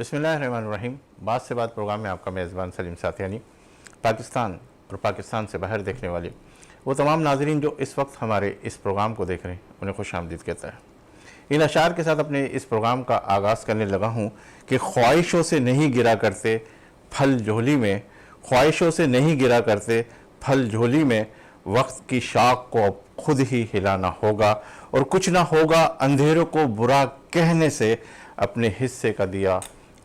बिस्मिल्लाहिर्रहमानिर्रहीम। बात से बात प्रोग्राम में आपका मेज़बान सलीम साथियानी। पाकिस्तान और पाकिस्तान से बाहर देखने वाले वो तमाम नाज़रीन जो इस वक्त हमारे इस प्रोग्राम को देख रहे हैं, उन्हें खुश आमदीद कहता है। इन अशार के साथ अपने इस प्रोग्राम का आगाज़ करने लगा हूँ कि ख्वाहिशों से नहीं गिरा करते फल झोली में, ख्वाहिशों से नहीं गिरा करते फल झोली में, वक्त की शाख को अब खुद ही हिलाना होगा और कुछ ना होगा अंधेरों को बुरा कहने से, अपने हिस्से का दिया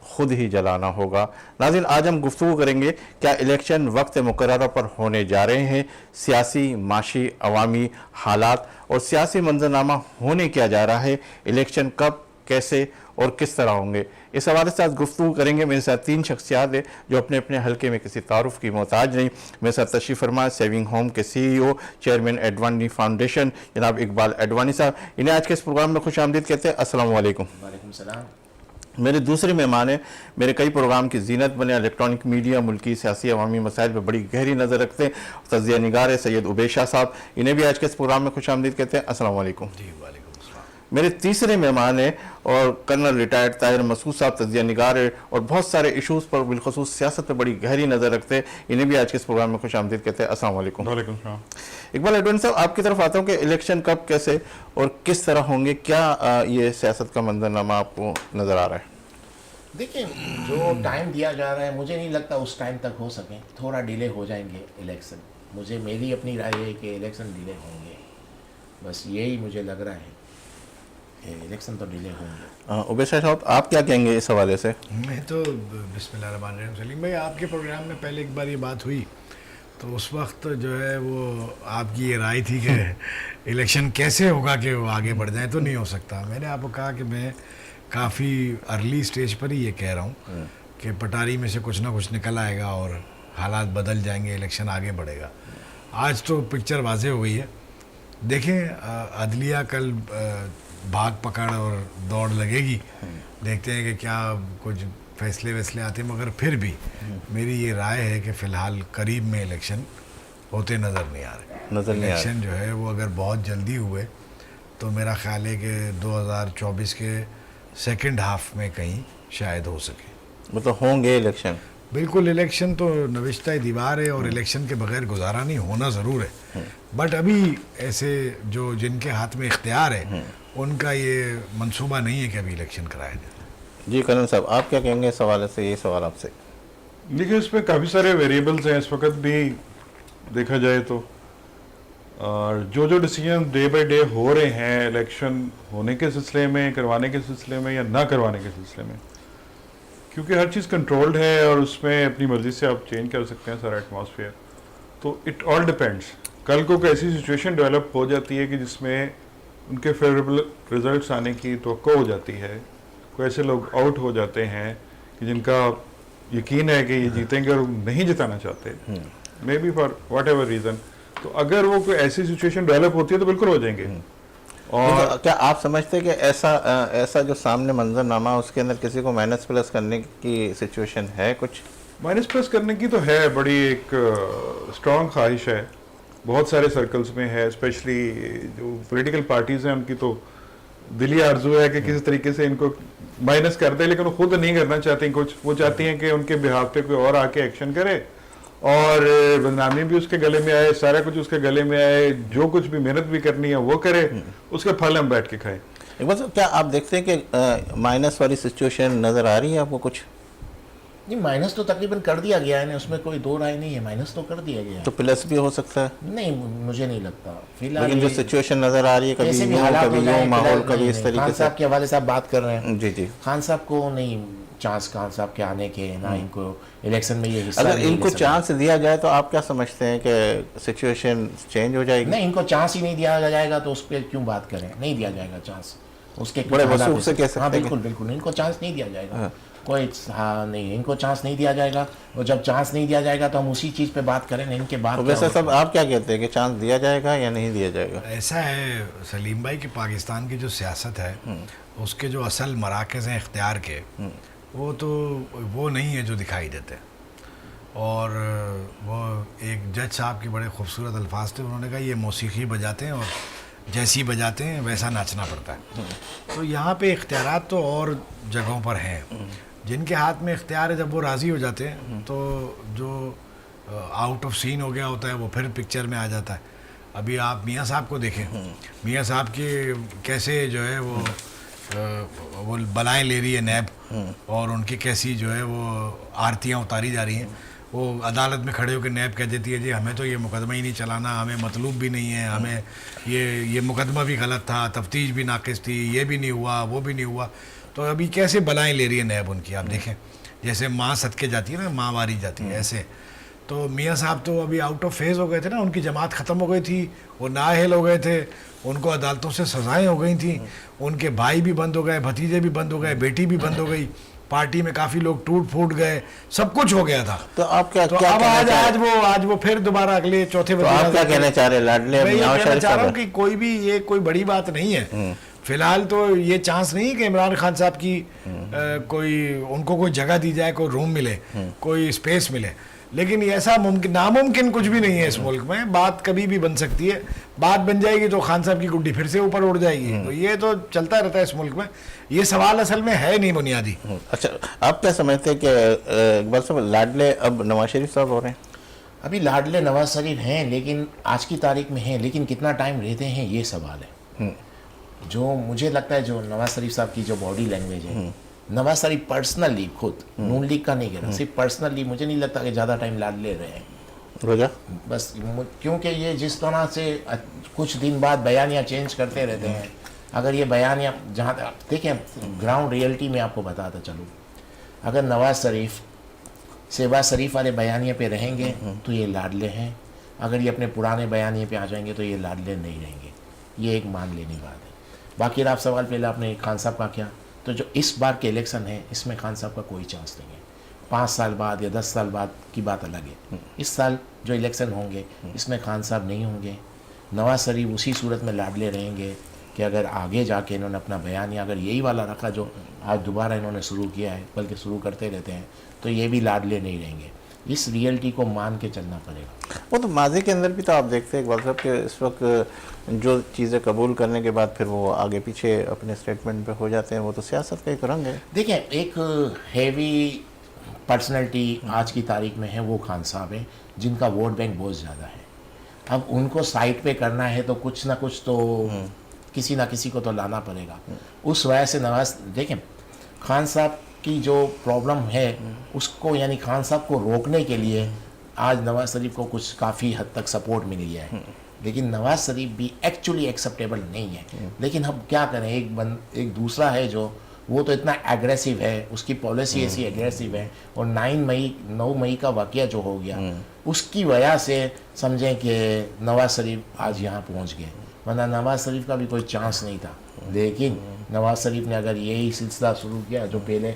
खुद ही जलाना होगा। नाज़रीन, आज हम गुफ्तगू करेंगे क्या इलेक्शन वक्त मुकर्रर पर होने जा रहे हैं, सियासी, माशी, अवामी हालात और सियासी मंजरनामा होने क्या जा रहा है, इलेक्शन कब, कैसे और किस तरह होंगे, इस हवाले से आज गुफ्तगू करेंगे। मेरे साथ तीन शख्सियात है जो अपने अपने हल्के में किसी तारुफ की मोहताज नहीं। मेरे साथ तशरीफ़ फरमा सेविंग होम के CEO, चेयरमैन एडवानी फाउंडेशन जनाब इकबाल एडवानी साहब, इन्हें आज के इस प्रोग्राम में खुश आमदीद कहते हैं। अस्सलाम वालेकुम। वालेकुम सलाम। मेरे दूसरे मेहमान हैं, मेरे कई प्रोग्राम की जीनत बने, इलेक्ट्रॉनिक मीडिया, मुल्की सियासी अवामी मसाइल पर बड़ी गहरी नज़र रखते हैं, तजिया निगार है सैयद उबैशा साहब, इन्हें भी आज के इस प्रोग्राम में खुश आमदीद कहते हैं। अस्सलाम वालेकुम। जी वालेकुम सलाम। मेरे तीसरे मेहमान हैं और कर्नल रिटायर्ड ताहिर मसूद साहब, तजिया निगार है और बहुत सारे इशूज़ पर बिलखसूस सियासत पर बड़ी गहरी नज़र रखते हैं, इन्हें भी आज के इस प्रोग्राम में खुश आमदीद कहते हैं। अस्सलाम वालेकुम। वालेकुम सलाम। इकबाल एडवानी साहब, आपकी तरफ आता हूँ कि इलेक्शन कब, कैसे और किस तरह होंगे, क्या ये सियासत का मंजरनामा आपको नज़र आ रहा है? देखिए, जो टाइम दिया जा रहा है मुझे नहीं लगता उस टाइम तक हो सके, थोड़ा डिले हो जाएंगे इलेक्शन। मेरी अपनी राय है कि इलेक्शन डिले होंगे, बस यही मुझे लग रहा है कि इलेक्शन तो डिले होंगे। उबैशा साहब, आप क्या कहेंगे इस हवाले से? मैं तो बिस्मिल्लाहिर्रहमानिर्रहीम। सलीम भाई, आपके प्रोग्राम में पहले एक बार ये बात हुई तो उस वक्त जो है वो आपकी ये राय थी कि इलेक्शन कैसे होगा कि वो आगे बढ़ जाए, तो नहीं हो सकता। मैंने आपको कहा कि मैं काफ़ी अर्ली स्टेज पर ही ये कह रहा हूँ कि पटारी में से कुछ ना कुछ निकल आएगा और हालात बदल जाएंगे, इलेक्शन आगे बढ़ेगा। आज तो पिक्चर वाज़े हो गई है। देखें, अदलिया कल भाग पकड़ और दौड़ लगेगी, देखते हैं कि क्या कुछ फैसले वैसले आते हैं, मगर फिर भी मेरी ये राय है कि फ़िलहाल करीब में इलेक्शन होते नज़र नहीं आ रहे। इलेक्शन जो है वो अगर बहुत जल्दी हुए तो मेरा ख्याल है कि 2024 के सेकंड हाफ में कहीं शायद हो सके। मतलब होंगे इलेक्शन? बिल्कुल, इलेक्शन तो नविश्ता दीवार है और इलेक्शन के बगैर गुजारा नहीं, होना ज़रूर है। बट अभी ऐसे जो जिनके हाथ में इख्तियार है उनका ये मंसूबा नहीं है कि अभी इलेक्शन कराया जाए। जी कर्नल साहब, आप क्या कहेंगे इस हवाले से? ये सवाल आपसे। देखिए, इसमें काफ़ी सारे वेरिएबल्स हैं इस वक्त भी देखा जाए तो, और जो डिसीजन डे बाय डे हो रहे हैं इलेक्शन होने के सिलसिले में, करवाने के सिलसिले में या ना करवाने के सिलसिले में, क्योंकि हर चीज़ कंट्रोल्ड है और उसमें अपनी मर्ज़ी से आप चेंज कर सकते हैं सारा एटमॉस्फेयर, तो इट ऑल डिपेंड्स। कल को कोई ऐसी सिचुएशन डेवलप हो जाती है कि जिसमें उनके फेवरेबल रिजल्ट्स आने की तवक्को हो जाती है, कोई ऐसे लोग आउट हो जाते हैं कि जिनका यकीन है कि ये जीतेंगे और नहीं जिताना चाहते, may be for what ever reason, तो अगर वो कोई ऐसी सिचुएशन डेवलप होती है तो बिल्कुल हो जाएंगे। और तो क्या आप समझते हैं कि ऐसा जो सामने मंजरनामा उसके अंदर किसी को माइनस प्लस करने की सिचुएशन है? कुछ माइनस प्लस करने की तो है, बड़ी एक स्ट्रॉन्ग ख्वाहिश है, बहुत सारे सर्कल्स में है, स्पेशली जो पॉलिटिकल पार्टीज़ हैं उनकी तो दिली आरजू है कि किसी तरीके से इनको माइनस कर दे, लेकिन वो खुद नहीं करना चाहती कुछ। वो चाहती हैं कि उनके बिहाफ पे कोई और आके एक्शन करे और बदनामी भी उसके गले में आए, सारा कुछ उसके गले में आए, जो कुछ भी मेहनत भी करनी है वो करे, उसका फल हम बैठ के खाएं। बस क्या आप देखते हैं कि माइनस वाली सिचुएशन नज़र आ रही है आपको? कुछ नहीं, माइनस तो तकरीबन कर दिया गया है, उसमें कोई दो राय नहीं है, माइनस तो कर दिया गया है। तो प्लस भी हो सकता है? नहीं, मुझे नहीं लगता फिलहाल। लेकिन जो सिचुएशन नज़र आ रही है, कभी यूँ माहौल, कभी इस तरीके से। खान साहब के हवाले से आप बात कर रहे हैं। जी जी। खान साहब को नहीं चांस, खान साहब के आने के, ना इनको इलेक्शन में ये हिस्सा। अगर इनको चांस दिया जाए तो आप क्या समझते हैं कि सिचुएशन चेंज हो जाएगी? नहीं, इनको चांस ही नहीं दिया जाएगा तो उस पर क्यों बात करें? नहीं दिया जाएगा चांस, उसके बड़े वसूख से कह सकते हैं। हाँ बिल्कुल बिल्कुल, इनको चांस नहीं दिया जाएगा कोई। हाँ नहीं, इनको चांस नहीं दिया जाएगा, और जब चांस नहीं दिया जाएगा तो हम उसी चीज़ पे बात करें, इनके बाद। वैसे सब आप क्या कहते हैं कि चांस दिया जाएगा या नहीं दिया जाएगा? ऐसा है सलीम भाई कि पाकिस्तान की जो सियासत है उसके जो असल मराकज़ हैं इख्तियार के, वो नहीं है जो दिखाई देते। और वो एक जज साहब के बड़े खूबसूरत अल्फाज थे, उन्होंने कहा ये मौसीकी बजाते हैं और जैसी बजाते हैं वैसा नाचना पड़ता है। तो यहाँ पे इख्तियारात तो और जगहों पर हैं, जिनके हाथ में इख्तियार है, जब वो राज़ी हो जाते हैं तो जो आउट ऑफ सीन हो गया होता है वो फिर पिक्चर में आ जाता है। अभी आप मियाँ साहब को देखें, मियाँ साहब के कैसे जो है वो बलाएँ ले रही है नैब, और उनकी कैसी जो है वो आरतियाँ उतारी जा रही हैं। वो अदालत में खड़े होकर नैब कह देती है जी हमें तो ये मुकदमा ही नहीं चलाना, हमें मतलूब भी नहीं है, हमें ये मुकदमा भी गलत था, तफ्तीश भी नाकिस थी, ये भी नहीं हुआ, वो भी नहीं हुआ। तो अभी कैसे बलाएँ ले रही है नैब उनकी, आप देखें जैसे माँ सदके जाती है ना, माँ वारी जाती है ऐसे। तो मियाँ साहब तो अभी आउट ऑफ फेज़ हो गए थे ना, उनकी जमात ख़त्म हो गई थी, वो नाअहल हो गए थे, उनको अदालतों से सज़ाएँ हो गई थी, उनके भाई भी बंद हो गए, भतीजे भी बंद हो गए, बेटी भी बंद हो गई, पार्टी में काफ़ी लोग टूट फूट गए, सब कुछ हो गया था। तो आप क्या तो क्या अब आज वो फिर दोबारा अगले चौथे तो आप क्या कहना चाह रहे हैं लाडले मैं ये नवाज कहना शरीफ चाह रहा हूँ साहब? कि कोई भी ये कोई बड़ी बात नहीं है। फिलहाल तो ये चांस नहीं कि इमरान खान साहब की कोई उनको कोई जगह दी जाए, कोई रूम मिले, कोई स्पेस मिले, लेकिन ये ऐसा नामुमकिन कुछ भी नहीं है इस मुल्क में। बात कभी भी बन सकती है, बात बन जाएगी तो खान साहब की गुड्डी फिर से ऊपर उड़ जाएगी। तो ये तो चलता रहता है इस मुल्क में, ये सवाल असल में है नहीं बुनियादी। अच्छा, आप क्या समझते हैं कि इकबाल साहब लाडले अब नवाज शरीफ साहब हो रहे हैं? अभी लाडले नवाज शरीफ हैं, लेकिन आज की तारीख में हैं, लेकिन कितना टाइम रहते हैं ये सवाल है। जो मुझे लगता है जो नवाज शरीफ साहब की जो बॉडी लैंग्वेज है, नवाज शरीफ पर्सनली खुद नून लीग का नहीं कह रहा, सिर्फ पर्सनली मुझे नहीं लगता कि ज़्यादा टाइम लाडले रहे हैं। वजह बस क्योंकि ये जिस तरह से कुछ दिन बाद बयानियाँ चेंज करते रहते हैं, अगर ये बयानियाँ जहाँ तक देखिए ग्राउंड रियलिटी में आपको बताता चलूँ, अगर नवाज शरीफ शहबाज शरीफ वाले बयानिए पे रहेंगे तो ये लाडले हैं, अगर ये अपने पुराने बयानिए पे आ जाएंगे तो ये लाडले नहीं रहेंगे। ये एक मान लेनी बात है। बाकी आप सवाल पहले आपने खान साहब का किया, तो जो इस बार के इलेक्शन है इसमें खान साहब का कोई चांस नहीं है। 5 साल बाद या 10 साल बाद की बात अलग है। इस साल जो इलेक्शन होंगे इसमें खान साहब नहीं होंगे। नवाज शरीफ उसी सूरत में लाडले रहेंगे कि अगर आगे जाके इन्होंने अपना बयान या अगर यही वाला रखा जो आज दोबारा इन्होंने शुरू किया है, बल्कि शुरू करते रहते हैं, तो ये भी लाडले नहीं रहेंगे। इस रियलिटी को मान के चलना पड़ेगा। वो तो माजी के अंदर भी तो आप देखते हैं इकबाल साहब के इस वक्त जो चीज़ें कबूल करने के बाद फिर वो आगे पीछे अपने स्टेटमेंट पे हो जाते हैं, वो तो सियासत का एक रंग है। देखिए एक हैवी पर्सनैलिटी आज की तारीख में है वो खान साहब हैं, जिनका वोट बैंक बहुत ज़्यादा है। अब उनको साइड पे करना है तो कुछ ना कुछ तो किसी ना किसी को तो लाना पड़ेगा। उस वजह से नवाज देखें खान साहब की जो प्रॉब्लम है उसको यानी खान साहब को रोकने के लिए आज नवाज शरीफ को कुछ काफ़ी हद तक सपोर्ट मिल गया है, लेकिन नवाज शरीफ भी एक्चुअली एक्सेप्टेबल नहीं है। लेकिन हम क्या करें, एक दूसरा है जो वो तो इतना एग्रेसिव है, उसकी पॉलिसी ऐसी एग्रेसिव है, और 9 मई का वाक़या जो हो गया उसकी वजह से समझें कि नवाज शरीफ आज यहाँ पहुँच गए, वरना नवाज शरीफ का भी कोई चांस नहीं था। लेकिन नवाज शरीफ ने अगर यही सिलसिला शुरू किया जो पहले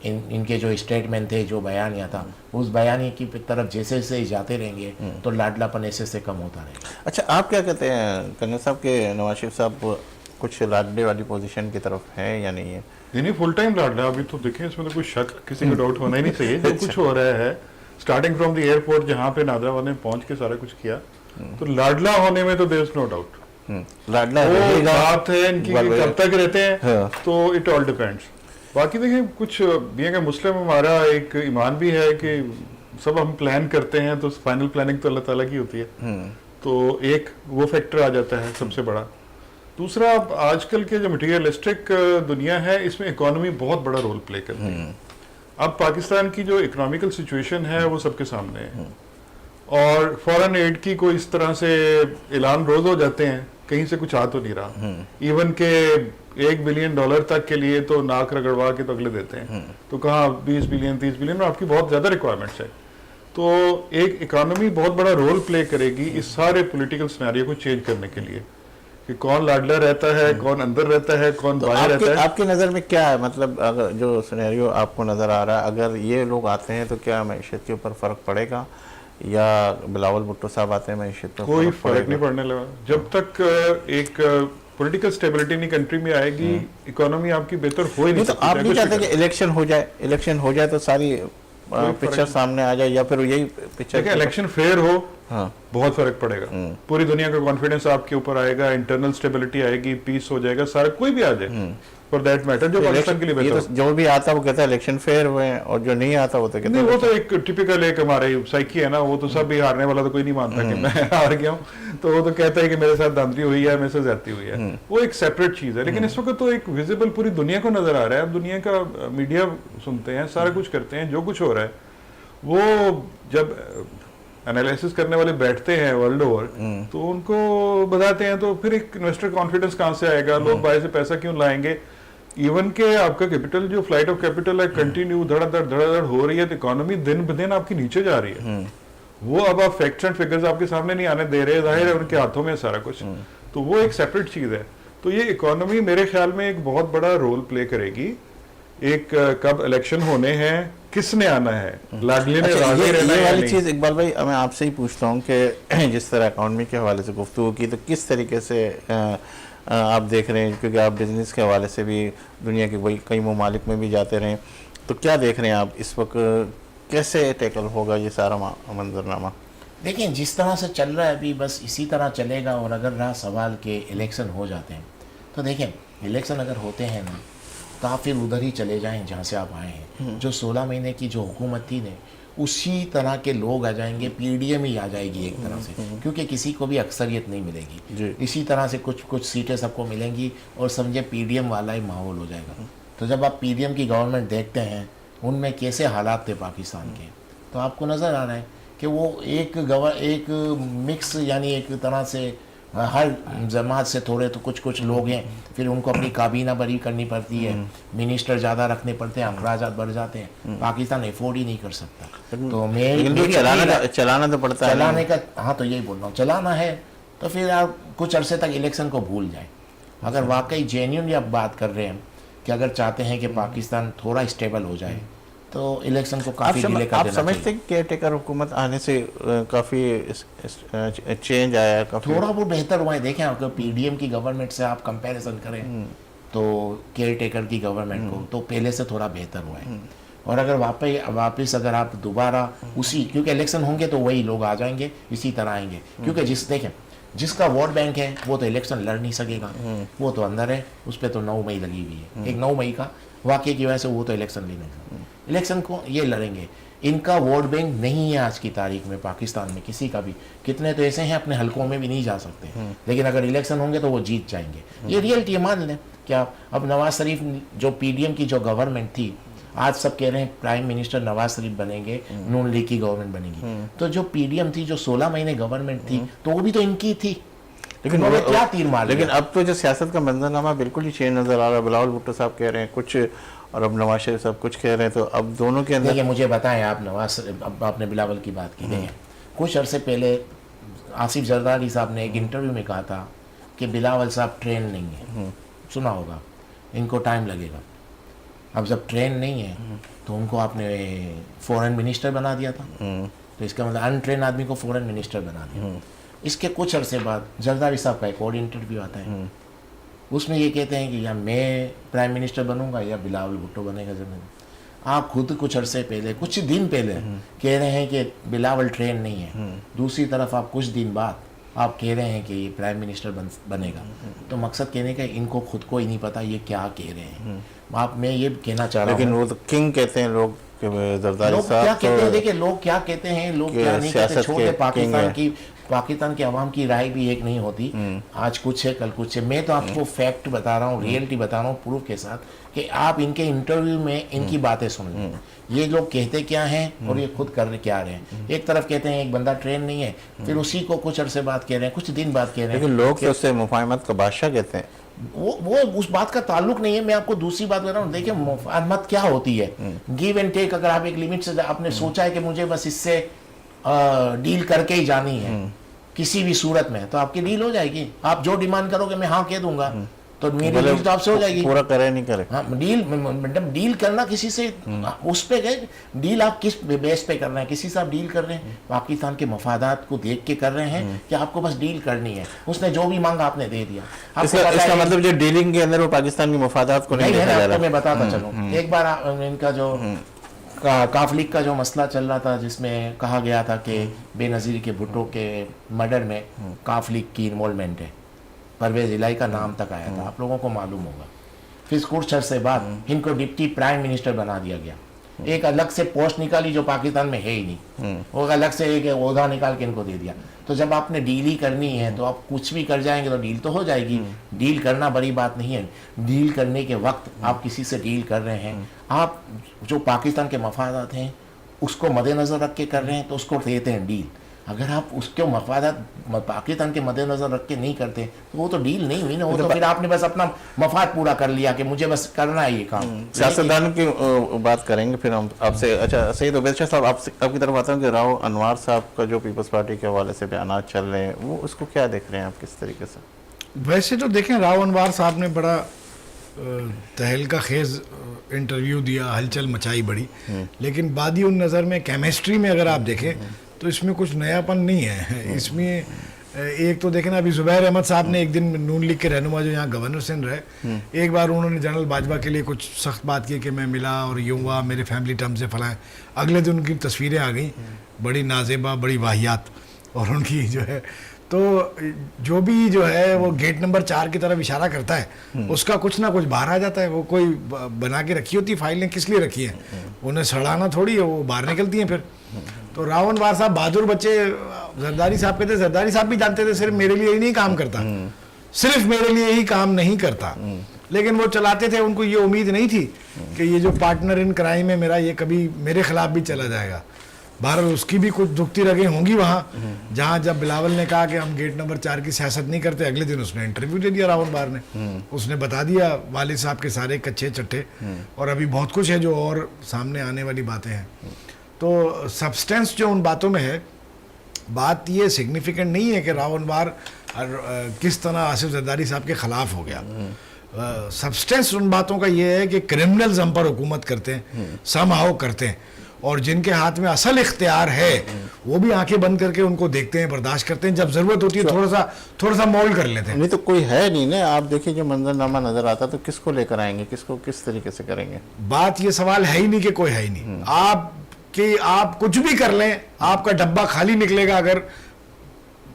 इनके जो स्टेटमेंट थे, जो बयानिया था, उस बयानी की तरफ जैसे जैसे जाते रहेंगे तो लाडलापन ऐसे से कम होता रहेगा। अच्छा, आप क्या कहते हैं कन्या साहब के नवाज शरीफ साहब कुछ लाडले वाली पोजीशन की तरफ है या नहीं है? नहीं, फुल टाइम लाडला। अभी तो देखें इसमें तो कोई शक किसी को डाउट होना ही नहीं चाहिए। जो कुछ हो रहा है स्टार्टिंग फ्रॉम द एयरपोर्ट जहाँ पे नादरा ने पहुँच के सारा कुछ किया, तो लाडला होने में तो देयर इज नो डाउट। लाडला वो बात है इनकी कब तक रहते हैं, तो इट ऑल डिपेंड्स। बाकी देखिए कुछ बीइंग ए मुस्लिम हमारा एक ईमान भी है कि सब हम प्लान करते हैं तो फाइनल प्लानिंग तो अल्लाह ताला की होती है। तो एक वो फैक्टर आ जाता है सबसे बड़ा। दूसरा, आजकल के जो मटीरियलिस्टिक दुनिया है इसमें इकोनॉमी बहुत बड़ा रोल प्ले करती है। अब पाकिस्तान की जो इकोनॉमिकल सिचुएशन है वो सबके सामने है, और फॉरेन एड की कोई इस तरह से ऐलान रोज हो जाते हैं, कहीं से कुछ आ तो नहीं रहा। इवन के $1 बिलियन तक के लिए तो नाक रगड़वा के तो अगले देते हैं, तो कहाँ 20 बिलियन 30 बिलियन में आपकी बहुत ज्यादा रिक्वायरमेंट्स है। तो एक इकोनॉमी बहुत बड़ा रोल प्ले करेगी इस सारे पॉलिटिकल सिनेरियो को चेंज करने के लिए, कि कौन लाडला रहता है, कौन अंदर रहता है, कौन बाहर रहता है। आपकी नज़र में क्या है, मतलब अगर जो सिनेरियो आपको नज़र आ रहा है, अगर ये लोग आते हैं तो क्या मैशत के ऊपर फ़र्क पड़ेगा, या बिलावल भुट्टो साहब आते हैं मैशत पर कोई फर्क नहीं पड़ने लगा। जब तक एक पॉलिटिकल स्टेबिलिटी नहीं कंट्री में आएगी, इकोनॉमी आपकी बेहतर हो ही नहीं तो सकती। आप नहीं चाहते कि इलेक्शन हो जाए तो सारी पिक्चर सामने आ जाए, या फिर यही पिक्चर इलेक्शन फेयर हो, हाँ, बहुत फर्क पड़ेगा। पूरी दुनिया का कॉन्फिडेंस आपके ऊपर आएगा, इंटरनल स्टेबिलिटी आएगी, पीस हो जाएगा, सारा कोई भी आ जाए, फॉर दैट मैटर, जो पाकिस्तान के लिए ये बेहतर तो जो भी आता वो कहता है इलेक्शन फेयर हुए हैं, और जो नहीं आता वो तो कहता नहीं, है वो तो एक टिपिकल एक हमारे साइकी है ना, वो तो सब भी हारने वाला तो कोई नहीं मानता कि मैं हार गया हूँ, तो वो तो कहता है कि मेरे साथ धांधली हुई है, मेरे साथ ज्यादती हुई है, वो एक सेपरेट चीज है। लेकिन इस वक्त तो एक विजिबल पूरी दुनिया को नजर आ रहा है, अब दुनिया का मीडिया सुनते हैं, सारा कुछ करते हैं, जो कुछ हो रहा है वो जब एनालिसिस करने वाले बैठते हैं वर्ल्ड ओवर, तो उनको बताते हैं, तो फिर एक इन्वेस्टर कॉन्फिडेंस कहाँ से आएगा, लोग बाहर से पैसा क्यों लाएंगे। इवन के आपका कैपिटल, जो फ्लाइट ऑफ कैपिटल है, कंटिन्यू धड़ाधड़ हो रही है, तो इकोनॉमी दिन ब दिन आपकी नीचे जा रही है। वो अब आप फैक्ट्स एंड फिगर्स आपके सामने नहीं आने दे रहे, जाहिर है उनके हाथों में सारा कुछ, तो वो एक सेपरेट चीज है। तो ये इकोनॉमी मेरे ख्याल में एक बहुत बड़ा रोल प्ले करेगी। एक कब इलेक्शन होने हैं, किसने आना है, लाडली ने अच्छा, राजी रहना ये है या वाली नहीं? चीज़ इकबाल भाई मैं आपसे ही पूछता हूँ कि जिस तरह इकॉनमी के हवाले से गुफ्तगू की, तो किस तरीके से आप देख रहे हैं, क्योंकि आप बिजनेस के हवाले से भी दुनिया के कई ममालिक में भी जाते रहे, तो क्या देख रहे हैं आप इस वक्त, कैसे टैकल होगा ये सारा मंजरनामा? देखिए जिस तरह से चल रहा है अभी बस इसी तरह चलेगा। और अगर रहा सवाल के इलेक्शन हो जाते हैं, तो देखिए इलेक्शन अगर होते हैं ना, तो आप फिर उधर ही चले जाएं जहाँ से आप आए हैं। जो 16 महीने की जो हुकूमत थी ने, उसी तरह के लोग आ जाएंगे, पीडीएम ही आ जाएगी एक तरह से, क्योंकि किसी को भी अक्सरियत नहीं मिलेगी। इसी तरह से कुछ सीटें सबको मिलेंगी और समझे पीडीएम वाला ही माहौल हो जाएगा। तो जब आप पीडीएम की गवर्नमेंट देखते हैं, उनमें कैसे हालात थे पाकिस्तान के, तो आपको नज़र आ रहा है कि वो एक मिक्स, यानी एक तरह से हर जमात से थोड़े तो कुछ लोग हैं, फिर उनको अपनी काबीना बरी करनी पड़ती है, मिनिस्टर ज़्यादा रखने पड़ते हैं, अखराजात बढ़ जाते हैं, पाकिस्तान अफोर्ड ही नहीं कर सकता। तो चलाना तो पड़ता है, चलाने का, हाँ तो यही बोल रहा हूँ, चलाना है तो फिर आप कुछ अरसे तक इलेक्शन को भूल जाए। अगर वाकई जेन्युइनली आप बात कर रहे हैं कि अगर चाहते हैं कि पाकिस्तान थोड़ा स्टेबल हो जाए, तो इलेक्शन को काफ़ी डिले कर देना चाहिए। आप समझते हैं केयर टेकर हुकूमत आने से काफ़ी चेंज आया है, थोड़ा वो बेहतर हुआ है। देखें अगर पीडीएम की गवर्नमेंट से आप कंपैरिजन करें तो केयर टेकर की गवर्नमेंट को, तो पहले से थोड़ा बेहतर हुआ है। और अगर वापस अगर आप दोबारा उसी, क्योंकि इलेक्शन होंगे तो वही लोग आ जाएंगे, इसी तरह आएंगे, क्योंकि देखें जिसका वोट बैंक है वो तो इलेक्शन लड़ नहीं सकेगा, वो तो अंदर है, उस पर तो 9 मई लगी हुई है, एक 9 मई का वाकई की वजह से वो तो इलेक्शन लेने, इलेक्शन को ये लड़ेंगे। इनका वोट बैंक नहीं है आज की तारीख में पाकिस्तान में किसी का भी। कितने तो ऐसे हैं अपने हलकों में भी नहीं जा सकते, लेकिन अगर इलेक्शन होंगे तो वो जीत जाएंगे। ये रियलिटी है, मान लें। क्या अब नवाज शरीफ जो पीडीएम की जो गवर्नमेंट थी, आज सब कह रहे हैं प्राइम मिनिस्टर नवाज शरीफ बनेंगे, नून लीग की गवर्नमेंट बनेगी। तो जो पीडीएम थी, जो 16 महीने गवर्नमेंट थी, तो वो भी तो इनकी थी, लेकिन उन्होंने क्या तीर मार लिया। लेकिन अब तो जो सियासत का मंजरनामा बिल्कुल ही चेंज नजर आ रहा है। बिलावल भुट्टो साहब कह रहे हैं कुछ, और अब नवाज शरीफ साहब कुछ कह रहे हैं, तो अब दोनों के अंदर। देखिए मुझे बताएं, आप अब आपने बिलावल की बात की है, कुछ अरसे पहले आसिफ जरदारी साहब ने एक इंटरव्यू में कहा था कि बिलावल साहब ट्रेन नहीं है, सुना होगा, इनको टाइम लगेगा। अब जब ट्रेन नहीं है तो उनको आपने फॉरेन मिनिस्टर बना दिया था, तो इसका मतलब अनट्रेन आदमी को फॉरेन मिनिस्टर बना दिया। इसके कुछ अरसे बाद जरदारी साहब का एक और इंटरव्यू आता है, उसमें ये कहते हैं कि या मैं प्राइम मिनिस्टर बनूंगा या बिलावल भुट्टो बनेगा ज़मीन। आप खुद कुछ अरसे पहले, कुछ दिन पहले कह रहे हैं कि बिलावल ट्रेन नहीं है, दूसरी तरफ आप कुछ दिन बाद आप कह रहे हैं कि ये प्राइम मिनिस्टर बनेगा। तो मकसद कहने का इनको खुद को ही नहीं पता ये क्या कह रहे हैं। मैं ये कहना चाह रहा हूँ, लेकिन वो तो किंग कहते हैं लोग, जरदारी साहब क्या कहते हैं। देखिए लोग क्या कहते हैं, लोग क्या नहीं कहते, छोटे पाकिस्तान की आवाम की राय भी एक नहीं होती। आज कुछ है कल कुछ है। मैं तो आपको फैक्ट बता रहा हूँ, रियलिटी बता रहा हूँ प्रूफ के साथ, कि आप इनके इंटरव्यू में इनकी बातें सुन लें, ये लोग कहते क्या हैं और ये खुद कर क्या रहे हैं। एक तरफ कहते हैं एक बंदा ट्रेन नहीं है, फिर उसी को कुछ अरसे बाद कह रहे हैं, कुछ दिन बाद कह रहे हैं। लेकिन लोग तो उससे मुफाहमत का बादशाह कहते हैं। वो उस बात का ताल्लुक नहीं है। मैं आपको दूसरी बात कर रहा हूँ। देखिए मुफाहमत क्या होती है, गिव एंड टेक। अगर आप एक लिमिट से आपने सोचा है कि मुझे बस इससे डील करके ही जानी है किसी भी सूरत में, तो आपकी डील हो जाएगी। आप जो डिमांड करोगे मैं हाँ कह दूंगा, तो मेरी डील तो आपसे हो जाएगी। पूरा करे नहीं करे, हाँ डील, मतलब डील करना किसी से, उस पे गए डील आप किस बेस पे कर रहे हैं, किसी से आप डील कर रहे हैं पाकिस्तान के मफादात को देख के कर रहे हैं कि आपको बस डील करनी है। उसने जो भी मांगा आपने दे दिया। इसका मतलब जो डीलिंग के अंदर वो पाकिस्तान के मफादात को नहीं देखा जा रहा। मैं बताता चलूँ, एक बार इनका जो काफलिक का जो मसला चल रहा था, जिसमें कहा गया था कि बेनज़ीर के भुट्टो के मर्डर में काफलिक की इन्वॉल्वमेंट है, परवेज इलाही का नाम तक आया था, आप लोगों को मालूम होगा। फिर कुछ अरसे बाद इनको डिप्टी प्राइम मिनिस्टर बना दिया गया। एक अलग से पोस्ट निकाली जो पाकिस्तान में है ही नहीं, वो अलग से एक ओहदा निकाल के इनको दे दिया। तो जब आपने डील ही करनी है तो आप कुछ भी कर जाएंगे तो डील तो हो जाएगी। डील करना बड़ी बात नहीं है। डील करने के वक्त आप किसी से डील कर रहे हैं, आप जो पाकिस्तान के मफादात हैं उसको मद्देनज़र रख के कर रहे हैं तो उसको देते हैं डील। अगर आप उसके मफादात पाकिस्तान के मद्देनज़र रख के नहीं करते तो वो तो डील नहीं हुई ना, वो तो फिर आपने बस अपना मफाद पूरा कर लिया कि मुझे बस करना है ये काम। सियासतदान की बात करेंगे फिर हम आपसे। अच्छा सईद उबैद शाह साहब, आपकी तरफ आता हूँ कि राव अनवार साहब का जो पीपल्स पार्टी के हवाले से बयानात चल रहे हैं, वो उसको क्या देख रहे हैं आप, किस तरीके से? वैसे तो देखें, राव अनवार साहब ने बड़ा तहलका खेज इंटरव्यू दिया, हलचल मचाई बड़ी, लेकिन बादी उन नज़र में केमिस्ट्री में अगर आप देखें तो इसमें कुछ नयापन नहीं है। इसमें एक तो देखें ना, अभी जुबैर अहमद साहब ने एक दिन नून लीग के रहनुमा जो यहाँ गवर्नर सिंध रहे, एक बार उन्होंने जनरल बाजवा के लिए कुछ सख्त बात की कि मैं मिला और यूँ हुआ, मेरे फैमिली टर्म से फलाएं। अगले दिन उनकी तस्वीरें आ गई बड़ी नाजेबा, बड़ी वाहियात, और उनकी जो है तो जो भी जो है वो गेट नंबर 4 की तरफ इशारा करता है, उसका कुछ ना कुछ बाहर आ जाता है। वो कोई बना के रखी होती फाइलें, किस लिए रखी हैं, उन्हें सड़ाना थोड़ी है, वो बाहर निकलती हैं फिर। तो राव अनवार साहब बहादुर बच्चे, जरदारी साहब कहते, जरदारी साहब भी जानते थे सिर्फ मेरे लिए ही नहीं काम करता, सिर्फ मेरे लिए ही काम नहीं करता, लेकिन वो चलाते थे। उनको ये उम्मीद नहीं थी कि ये जो पार्टनर इन क्राइम है मेरा, ये कभी मेरे खिलाफ भी चला जाएगा। बहरहाल उसकी भी कुछ दुखती रगें होंगी वहाँ, जहाँ जब बिलावल ने कहा कि हम गेट नंबर 4 की सियासत नहीं करते, अगले दिन उसने इंटरव्यू दे दिया राव अनवार ने, उसने बता दिया वालिद साहब के सारे कच्चे चट्टे, और अभी बहुत कुछ है जो और सामने आने वाली बातें हैं। तो सब्सटेंस जो उन बातों में है, बात ये सिग्निफिकेंट नहीं है कि राव अनवार किस तरह आसिफ जरदारी साहब के ख़िलाफ़ हो गया। सब्सटेंस उन बातों का ये है कि क्रिमिनल्स हम पर हुकूमत करते हैं, समहाउ करते हैं, और जिनके हाथ में असल इख्तियार है वो भी आंखें बंद करके उनको देखते हैं, बर्दाश्त करते हैं, जब ज़रूरत होती है थोड़ा सा मौल कर लेते हैं। नहीं तो कोई है नहीं ना, आप देखिए जो मंजरनामा नज़र आता तो किसको लेकर आएंगे, किसको किस तरीके से करेंगे? बात ये सवाल है ही नहीं कि कोई है ही नहीं। आप कुछ भी कर लें, आपका डब्बा खाली निकलेगा अगर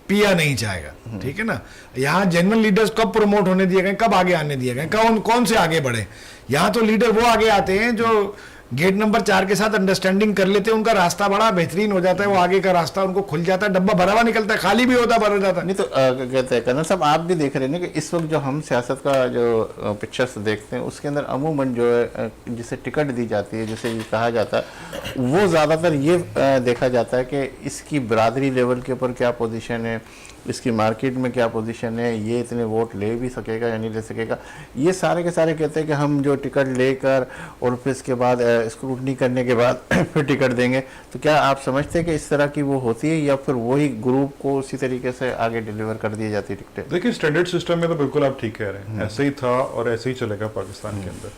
पिया नहीं जाएगा, ठीक है ना। यहाँ जेन्युइन लीडर्स कब प्रमोट होने दिए गए, कब आगे आने दिए गए, कौन से आगे बढ़े? यहाँ तो लीडर वो आगे आते हैं जो गेट नंबर 4 के साथ अंडरस्टैंडिंग कर लेते हैं, उनका रास्ता बड़ा बेहतरीन हो जाता है, वो आगे का रास्ता उनको खुल जाता है, डब्बा भरा हुआ निकलता है, खाली भी होता भरा जाता है। नहीं तो कहते हैं कर्नल साहब, आप भी देख रहे हैं कि इस वक्त जो हम सियासत का जो पिक्चर्स देखते हैं उसके अंदर अमूमन जो है जिसे टिकट दी जाती है, जिसे ये कहा जाता है, वो ज़्यादातर ये देखा जाता है कि इसकी बरादरी लेवल के ऊपर क्या पोजीशन है, इसकी मार्केट में क्या पोजीशन है, ये इतने वोट ले भी सकेगा या नहीं ले सकेगा। ये सारे के सारे कहते हैं कि हम जो टिकट लेकर और फिर इसके बाद स्क्रूटनी करने के बाद फिर टिकट देंगे। तो क्या आप समझते हैं कि इस तरह की वो होती है या फिर वही ग्रुप को उसी तरीके से आगे डिलीवर कर दी जाती है टिकटें? देखिए, स्टैंडर्ड सिस्टम में तो बिल्कुल आप ठीक कह रहे हैं, ऐसे ही था और ऐसे ही चलेगा पाकिस्तान के अंदर,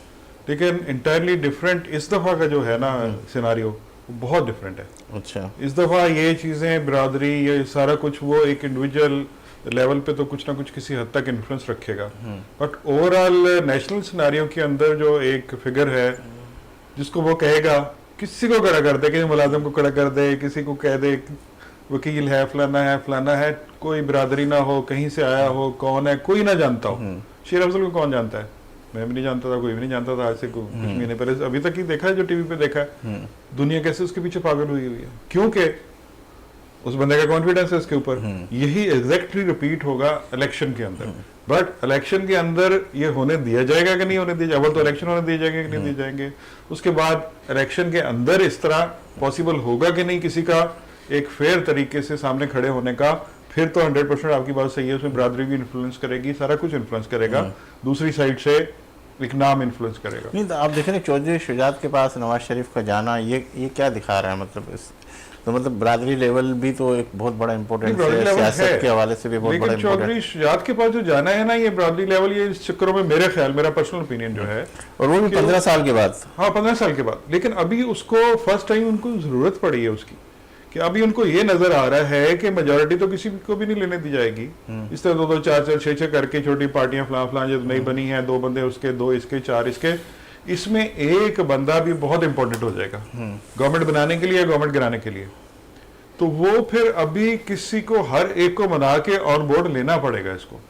लेकिन इंटायरली डिफरेंट इस दफ़ा का जो है ना सिनारियो बहुत डिफरेंट है। अच्छा, इस दफ़ा ये चीज़ें बरादरी, ये सारा कुछ वो एक इंडिविजुअल लेवल पे तो कुछ ना कुछ किसी हद तक इन्फ्लुएंस रखेगा, बट ओवरऑल नेशनल सिनारियो के अंदर जो एक फिगर है जिसको वो कहेगा, किसी को खड़ा कर दे, किसी मुलाजिम को खड़ा कर दे, किसी को कह दे वकील है, फलाना है, कोई बरादरी ना हो, कहीं से आया हो, कौन है कोई ना जानता हो। शेर अफजल को कौन जानता है? मैं भी नहीं जानता था, कोई भी नहीं जानता था आज से कुछ महीने पहले, अभी तक ही देखा है जो टीवी पे देखा है। दुनिया कैसे उसके पीछे पागल हुई है, क्योंकि उस बंदे का कॉन्फिडेंस है उसके ऊपर। यही एग्जैक्टली रिपीट होगा इलेक्शन के अंदर, बट इलेक्शन के अंदर ये होने दिया जाएगा कि नहीं होने दिया जाएगा? तो इलेक्शन होने दिए जाएंगे कि नहीं दिए जाएंगे? उसके बाद इलेक्शन के अंदर इस तरह पॉसिबल होगा कि नहीं किसी का एक फेयर तरीके से सामने खड़े होने का? फिर तो 100% आपकी बात सही है, उसमें बरादरी भी इन्फ्लुएंस करेगी, सारा कुछ इन्फ्लुएंस करेगा, दूसरी साइड से एक नाम इन्फ्लुएंस करेगा। नहीं तो आप देख रहे हैं चौधरी शुजात के पास नवाज शरीफ का जाना, ये क्या दिखा रहा है? मतलब इस तो मतलब बरादरी लेवल भी तो एक बहुत बड़ा इंपॉर्टेंट है, सियासत के हवाले से भी बहुत बड़ा लेकिन चौधरी शुजात के पास जो जाना है ना, ये बरादरी लेवल, ये इस चक्करों में मेरे ख्याल, मेरा पर्सनल ओपिनियन जो है, और वो भी 15 साल के बाद। हाँ, 15 साल के बाद। लेकिन अभी उसको फर्स्ट टाइम उनको जरूरत पड़ी है उसकी, कि अभी उनको ये नजर आ रहा है कि मेजोरिटी तो किसी को भी नहीं लेने दी जाएगी। इस तरह 2-2, 4-4, 6-6 करके छोटी पार्टियां फलां जो नई बनी है, 2 बंदे उसके, 2 इसके, 4 इसके, इसमें एक बंदा भी बहुत इंपॉर्टेंट हो जाएगा गवर्नमेंट बनाने के लिए, गवर्नमेंट गिराने के लिए। तो वो फिर अभी किसी को, हर एक को मना के ऑन बोर्ड लेना पड़ेगा इसको।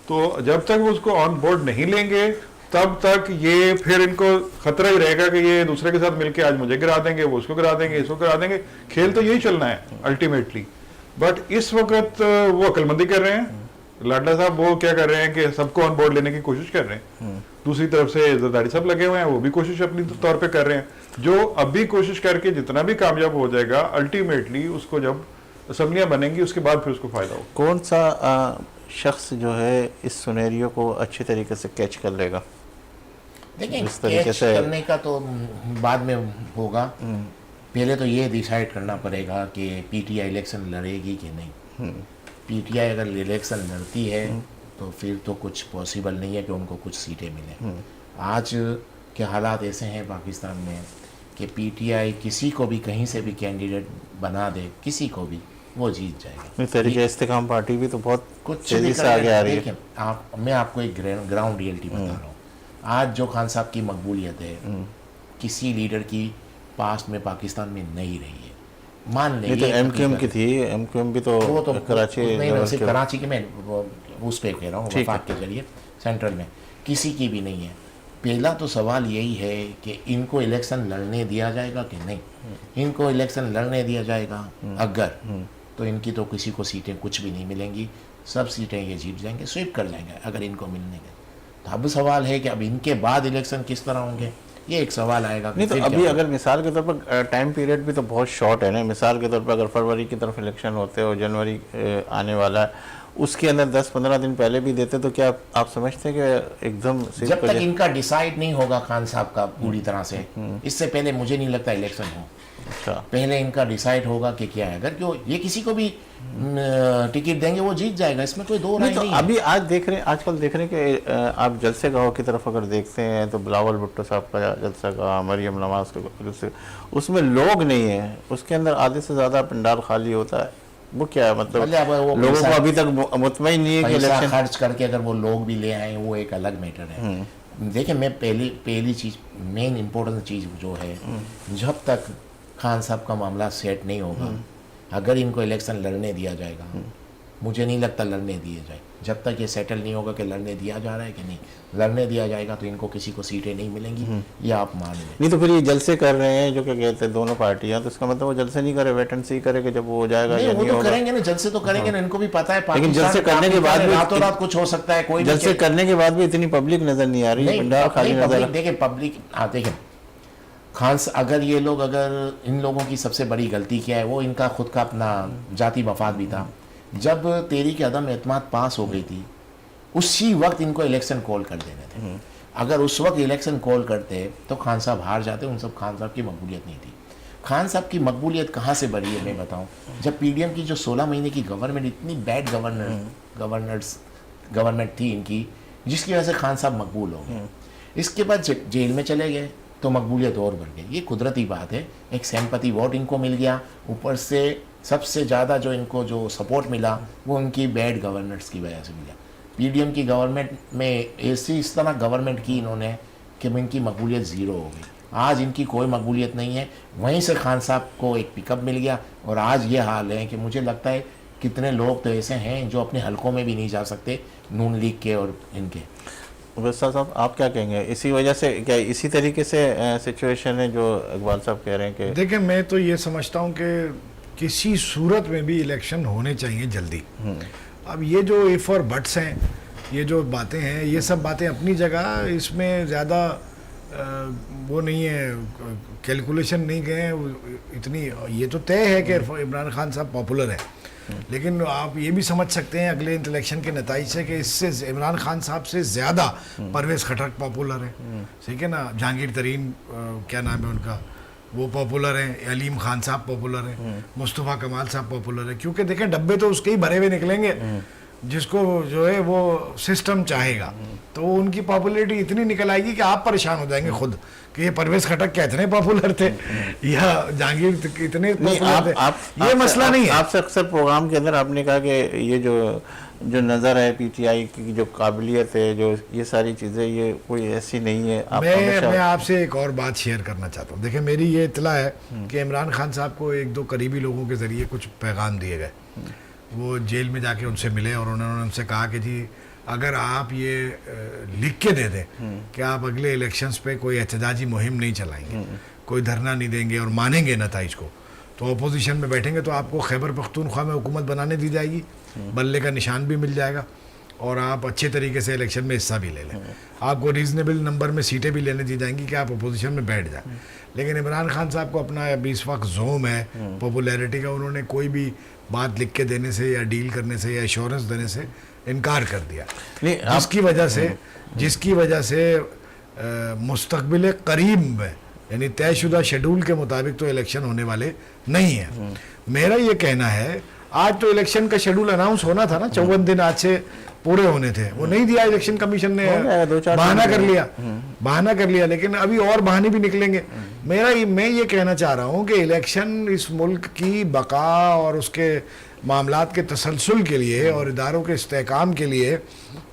तो जब तक वो उसको ऑन बोर्ड नहीं लेंगे तब तक ये फिर इनको खतरा ही रहेगा कि ये दूसरे के साथ मिलके आज मुझे गिरा देंगे, वो उसको गिरा देंगे, इसको गिरा देंगे। खेल तो यही चलना है अल्टीमेटली। बट इस वक्त वो अक्लमंदी कर रहे हैं, लाडला साहब वो क्या कर रहे हैं कि सबको ऑन बोर्ड लेने की कोशिश कर रहे हैं। दूसरी तरफ से जरदारी साहब लगे हुए हैं, वो भी कोशिश अपनी तौर पे कर रहे हैं। जो अभी कोशिश करके जितना भी कामयाब हो जाएगा, अल्टीमेटली उसको जब असम्बलियां बनेंगी उसके बाद फिर उसको फायदा हो। कौन सा शख्स जो है इस सुनेरियो को अच्छे तरीके से कैच कर लेगा? देखिए, इस तरीके कैच से करने का तो बाद में होगा। पहले तो ये डिसाइड करना पड़ेगा कि पीटीआई इलेक्शन लड़ेगी कि नहीं। पीटीआई अगर इलेक्शन लड़ती है तो फिर तो कुछ पॉसिबल नहीं है कि उनको कुछ सीटें मिलें। आज के हालात ऐसे हैं पाकिस्तान में कि पीटीआई किसी को भी कहीं से भी कैंडिडेट बना दे, किसी को भी, वो जीत जाएगा। इस तरीके इस्तेकाम पार्टी भी तो बहुत कुछ तेजी भी से आगे आ रही है। देखिए, मैं आपको एक ग्राउंड रियलिटी बता रहा हूँ। आज जो खान साहब की मकबूलियत है किसी लीडर की पास्ट में पाकिस्तान में नहीं रही है। मान ये तो लेंगे एमक्यूएम की थी, एमक्यूएम भी तो वो तो कराची नहीं, सिर्फ कराची की मैं उस पर कह रहा हूँ, वफाक के जरिए सेंट्रल में किसी की भी नहीं है। पहला तो सवाल यही है कि इनको इलेक्शन लड़ने दिया जाएगा कि नहीं। इनको इलेक्शन लड़ने दिया जाएगा अगर, तो इनकी तो किसी को सीटें कुछ भी नहीं मिलेंगी, सब सीटें ये जीत जाएंगे, स्वीप कर जाएंगे अगर इनको मिलने के। तो अब सवाल है कि अब इनके बाद इलेक्शन किस तरह होंगे, ये एक सवाल आएगा। नहीं तो अभी अगर मिसाल के तौर पर टाइम पीरियड भी तो बहुत शॉर्ट है ना। मिसाल के तौर पर अगर फरवरी की तरफ इलेक्शन होते और जनवरी आने वाला है, उसके अंदर 10-15 दिन पहले भी देते तो क्या आप समझते हैं कि एकदम जब तक इनका डिसाइड नहीं होगा खान साहब का पूरी तरह से, इससे पहले मुझे नहीं लगता इलेक्शन हो। अच्छा, पहले इनका डिसाइड होगा कि क्या है। अगर क्यों ये किसी को भी टिकट देंगे वो जीत जाएगा, इसमें कोई दो राय नहीं तो नहीं है। अभी आजकल देख रहे हैं कि आप जलसे गाँव की तरफ अगर देखते हैं तो बिलावल भुट्टो साहब का जलसा गाँव, मरियम नवाज का जलसे, उसमें लोग नहीं है, उसके अंदर आधे से ज़्यादा पंडाल खाली होता है। वो क्या है मतलब वो लोगों को अभी तक मुतमईन नहीं है कि पैसा इलेक्शन खर्च करके अगर वो लोग भी ले आए वो एक अलग मैटर है। देखिए, मैं पहली चीज़, मेन इम्पोर्टेंट चीज़ जो है, जब तक खान साहब का मामला सेट नहीं होगा, अगर इनको इलेक्शन लड़ने दिया जाएगा, मुझे नहीं लगता लड़ने दिए जाए। जब तक ये सेटल नहीं होगा कि लड़ने दिया जा रहा है कि नहीं, लड़ने दिया जाएगा तो इनको किसी को सीटें नहीं मिलेंगी, ये आप मान लें। नहीं तो फिर ये जलसे कर रहे हैं जो क्या कहते हैं दोनों पार्टियां, तो इसका मतलब वो जलसे नहीं करे, वेट एंड सी करे कि जब वो हो जाएगा या वो नहीं तो होगा। करेंगे ना, जलसे तो करेंगे ना, इनको भी पता है। लेकिन जलसे करने के बाद भी रातों रात कुछ हो सकता है, कोई जलसे करने के बाद भी इतनी पब्लिक नजर नहीं आ रही, पंडाल खाली नजर। देखिए पब्लिक, देखिए खान, अगर ये लोग, अगर इन लोगों की सबसे बड़ी गलती क्या है, वो इनका खुद का अपना जाती मफाद भी था। जब तहरीक अदम एतमाद पास हो गई थी, उसी वक्त इनको इलेक्शन कॉल कर देने थे। अगर उस वक्त इलेक्शन कॉल करते तो खान साहब हार जाते। उन सब खान साहब की मकबूलियत नहीं थी। खान साहब की मकबूलियत कहाँ से बढ़ी है मैं बताऊँ। जब पीडीएम की जो 16 महीने की गवर्नमेंट, इतनी बैड गवर्नमेंट थी इनकी, जिसकी वजह से खान साहब मकबूल हो गए। इसके बाद जेल में चले गए तो मकबूलियत और बढ़ गई। ये कुदरती बात है, एक सिंपैथी वोट इनको मिल गया। ऊपर से सबसे ज़्यादा जो इनको जो सपोर्ट मिला वो उनकी बैड गवर्नेंस की वजह से मिला। पीडीएम की गवर्नमेंट में इस तरह गवर्नमेंट की इन्होंने कि इनकी मकबूलियत ज़ीरो हो गई। आज इनकी कोई मकबूलियत नहीं है। वहीं से खान साहब को एक पिकअप मिल गया और आज ये हाल है कि मुझे लगता है कितने लोग तो ऐसे हैं जो अपने हलकों में भी नहीं जा सकते, नून लीग के और इनके। वैसा साहब आप क्या कहेंगे, इसी वजह से क्या इसी तरीके से सिचुएशन है जो इकबाल साहब कह रहे हैं कि? देखिए, मैं तो ये समझता हूँ कि किसी सूरत में भी इलेक्शन होने चाहिए जल्दी। अब ये जो इफ़ और बट्स हैं, ये जो बातें हैं, ये सब बातें अपनी जगह, इसमें ज़्यादा वो नहीं है, कैलकुलेशन नहीं गए इतनी। ये तो तय है कि इमरान खान साहब पॉपुलर है, लेकिन आप ये भी समझ सकते हैं अगले इलेक्शन के नतीजे से कि इससे इमरान खान साहब से ज़्यादा परवेज़ खटक पॉपुलर है। ठीक है ना, जहांगीर तरीन क्या नाम है उनका, वो पॉपुलर हैं, अलीम खान साहब पॉपुलर हैं, मुस्तफ़ा कमाल साहब पॉपुलर है। क्योंकि देखें, डब्बे तो उसके ही भरे हुए निकलेंगे जिसको जो है वो सिस्टम चाहेगा, तो उनकी पॉपुलैरिटी इतनी निकल आएगी कि आप परेशान हो जाएंगे खुद कि ये परवेज़ खटक क्या इतने पॉपुलर थे या जहांगीर इतने पॉपुलर थे। ये मसला नहीं है। आपसे अक्सर प्रोग्राम के अंदर आपने कहा कि ये जो नज़र है पीटीआई की जो काबिलियत है, जो ये सारी चीज़ें, ये कोई ऐसी नहीं है। मैं आपसे एक और बात शेयर करना चाहता हूँ। देखिए, मेरी ये इत्तला है कि इमरान खान साहब को 1-2 करीबी लोगों के ज़रिए कुछ पैगाम दिए गए। वो जेल में जाके उनसे मिले और उन्होंने उनसे कहा कि जी अगर आप ये लिख के दे दें कि आप अगले इलेक्शंस पे कोई एहतजाजी मुहिम नहीं चलाएंगे, कोई धरना नहीं देंगे और मानेंगे नताइज को, तो अपोजिशन में बैठेंगे तो आपको खैबर पख्तूनख्वा में हुकूमत बनाने दी जाएगी, बल्ले का निशान भी मिल जाएगा और आप अच्छे तरीके से इलेक्शन में हिस्सा भी ले लें, आपको रीजनेबल नंबर में सीटें भी लेने दी जाएंगी कि आप अपोजिशन में बैठ जाएं। लेकिन इमरान खान साहब को अपना अभी इस वक्त जोम है पॉपुलैरिटी का, उन्होंने कोई भी बात लिख के देने से या डील करने से या एश्योरेंस देने से इनकार कर दिया, जिसकी वजह से मुस्तकबिल करीब में यानी तयशुदा शेड्यूल के मुताबिक तो इलेक्शन होने वाले नहीं है। मेरा ये कहना है, आज तो इलेक्शन का शेड्यूल अनाउंस होना था ना, 54 दिन आज से पूरे होने थे, वो नहीं दिया इलेक्शन कमीशन ने, बहाना कर लिया, लेकिन अभी और बहाने भी निकलेंगे। मैं ये कहना चाह रहा हूँ कि इलेक्शन इस मुल्क की बका और उसके मामलात के तसलसल के लिए और इदारों के इस्तेहकाम के लिए,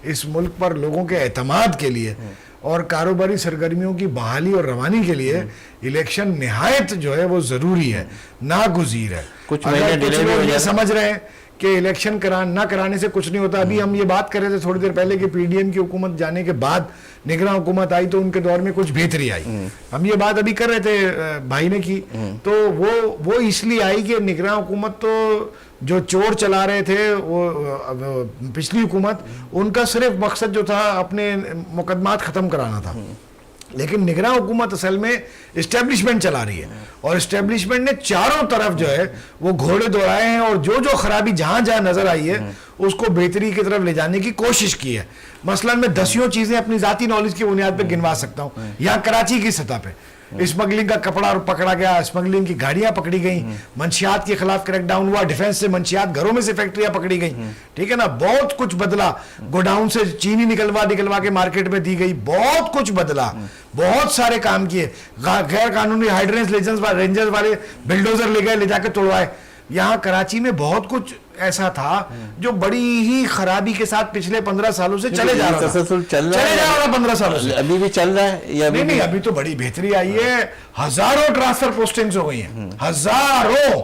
इस मुल्क पर लोगों के एतमाद के लिए और कारोबारी सरगर्मियों की बहाली और रवानी के लिए इलेक्शन निहायत जो है वो ज़रूरी है, नागुज़ीर है। कुछ लोग ये समझ रहे हैं कि इलेक्शन ना कराने से कुछ नहीं होता। अभी हम ये बात कर रहे थे थोड़ी देर पहले कि पीडीएम की हुकूमत जाने के बाद निगरान हुकूमत आई तो उनके दौर में कुछ बेहतरी आई, हम ये बात अभी कर रहे थे भाई ने की, तो वो इसलिए आई कि निगरान हुकूमत तो जो चोर चला रहे थे वो पिछली हुकूमत, उनका सिर्फ मकसद जो था अपने मुकदमात ख़त्म कराना था, लेकिन निगरान हुकूमत असल में इस्टेब्लिशमेंट चला रही है और इस्टेब्लिशमेंट ने चारों तरफ जो है वो घोड़े दौड़ाए हैं और जो खराबी जहां जहां नजर आई है उसको बेहतरी की तरफ ले जाने की कोशिश की है। मसलन मैं दसियों चीजें अपनी जाती नॉलेज की बुनियाद पे गिनवा सकता हूँ। यहाँ कराची की सतह पे स्मगलिंग का कपड़ा पकड़ा गया, स्मगलिंग की गाड़ियां पकड़ी गई, मंशियात के खिलाफ क्रैकडाउन हुआ, डिफेंस से मंशियात घरों में से फैक्ट्रियां पकड़ी गई, ठीक है ना, बहुत कुछ बदला, गोडाउन से चीनी निकलवा के मार्केट में दी गई, बहुत कुछ बदला, बहुत सारे काम किए, गैर कानूनी हाइड्रेंस रेंजर्स वाले बिल्डोजर ले गए, ले जाके तोड़वाए। यहाँ कराची में बहुत कुछ ऐसा था जो बड़ी ही खराबी के साथ पिछले 15 सालों से चले जा रहा था 15 सालों से, अभी भी चल रहा है या नहीं? अभी तो बड़ी बेहतरी आई है, हजारों ट्रांसफर पोस्टिंग्स हो गई हैं, हजारों।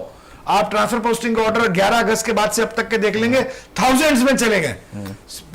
आप ट्रांसफर पोस्टिंग का ऑर्डर 11 अगस्त के बाद से अब तक के देख लेंगे, थाउजेंड्स में चले गए,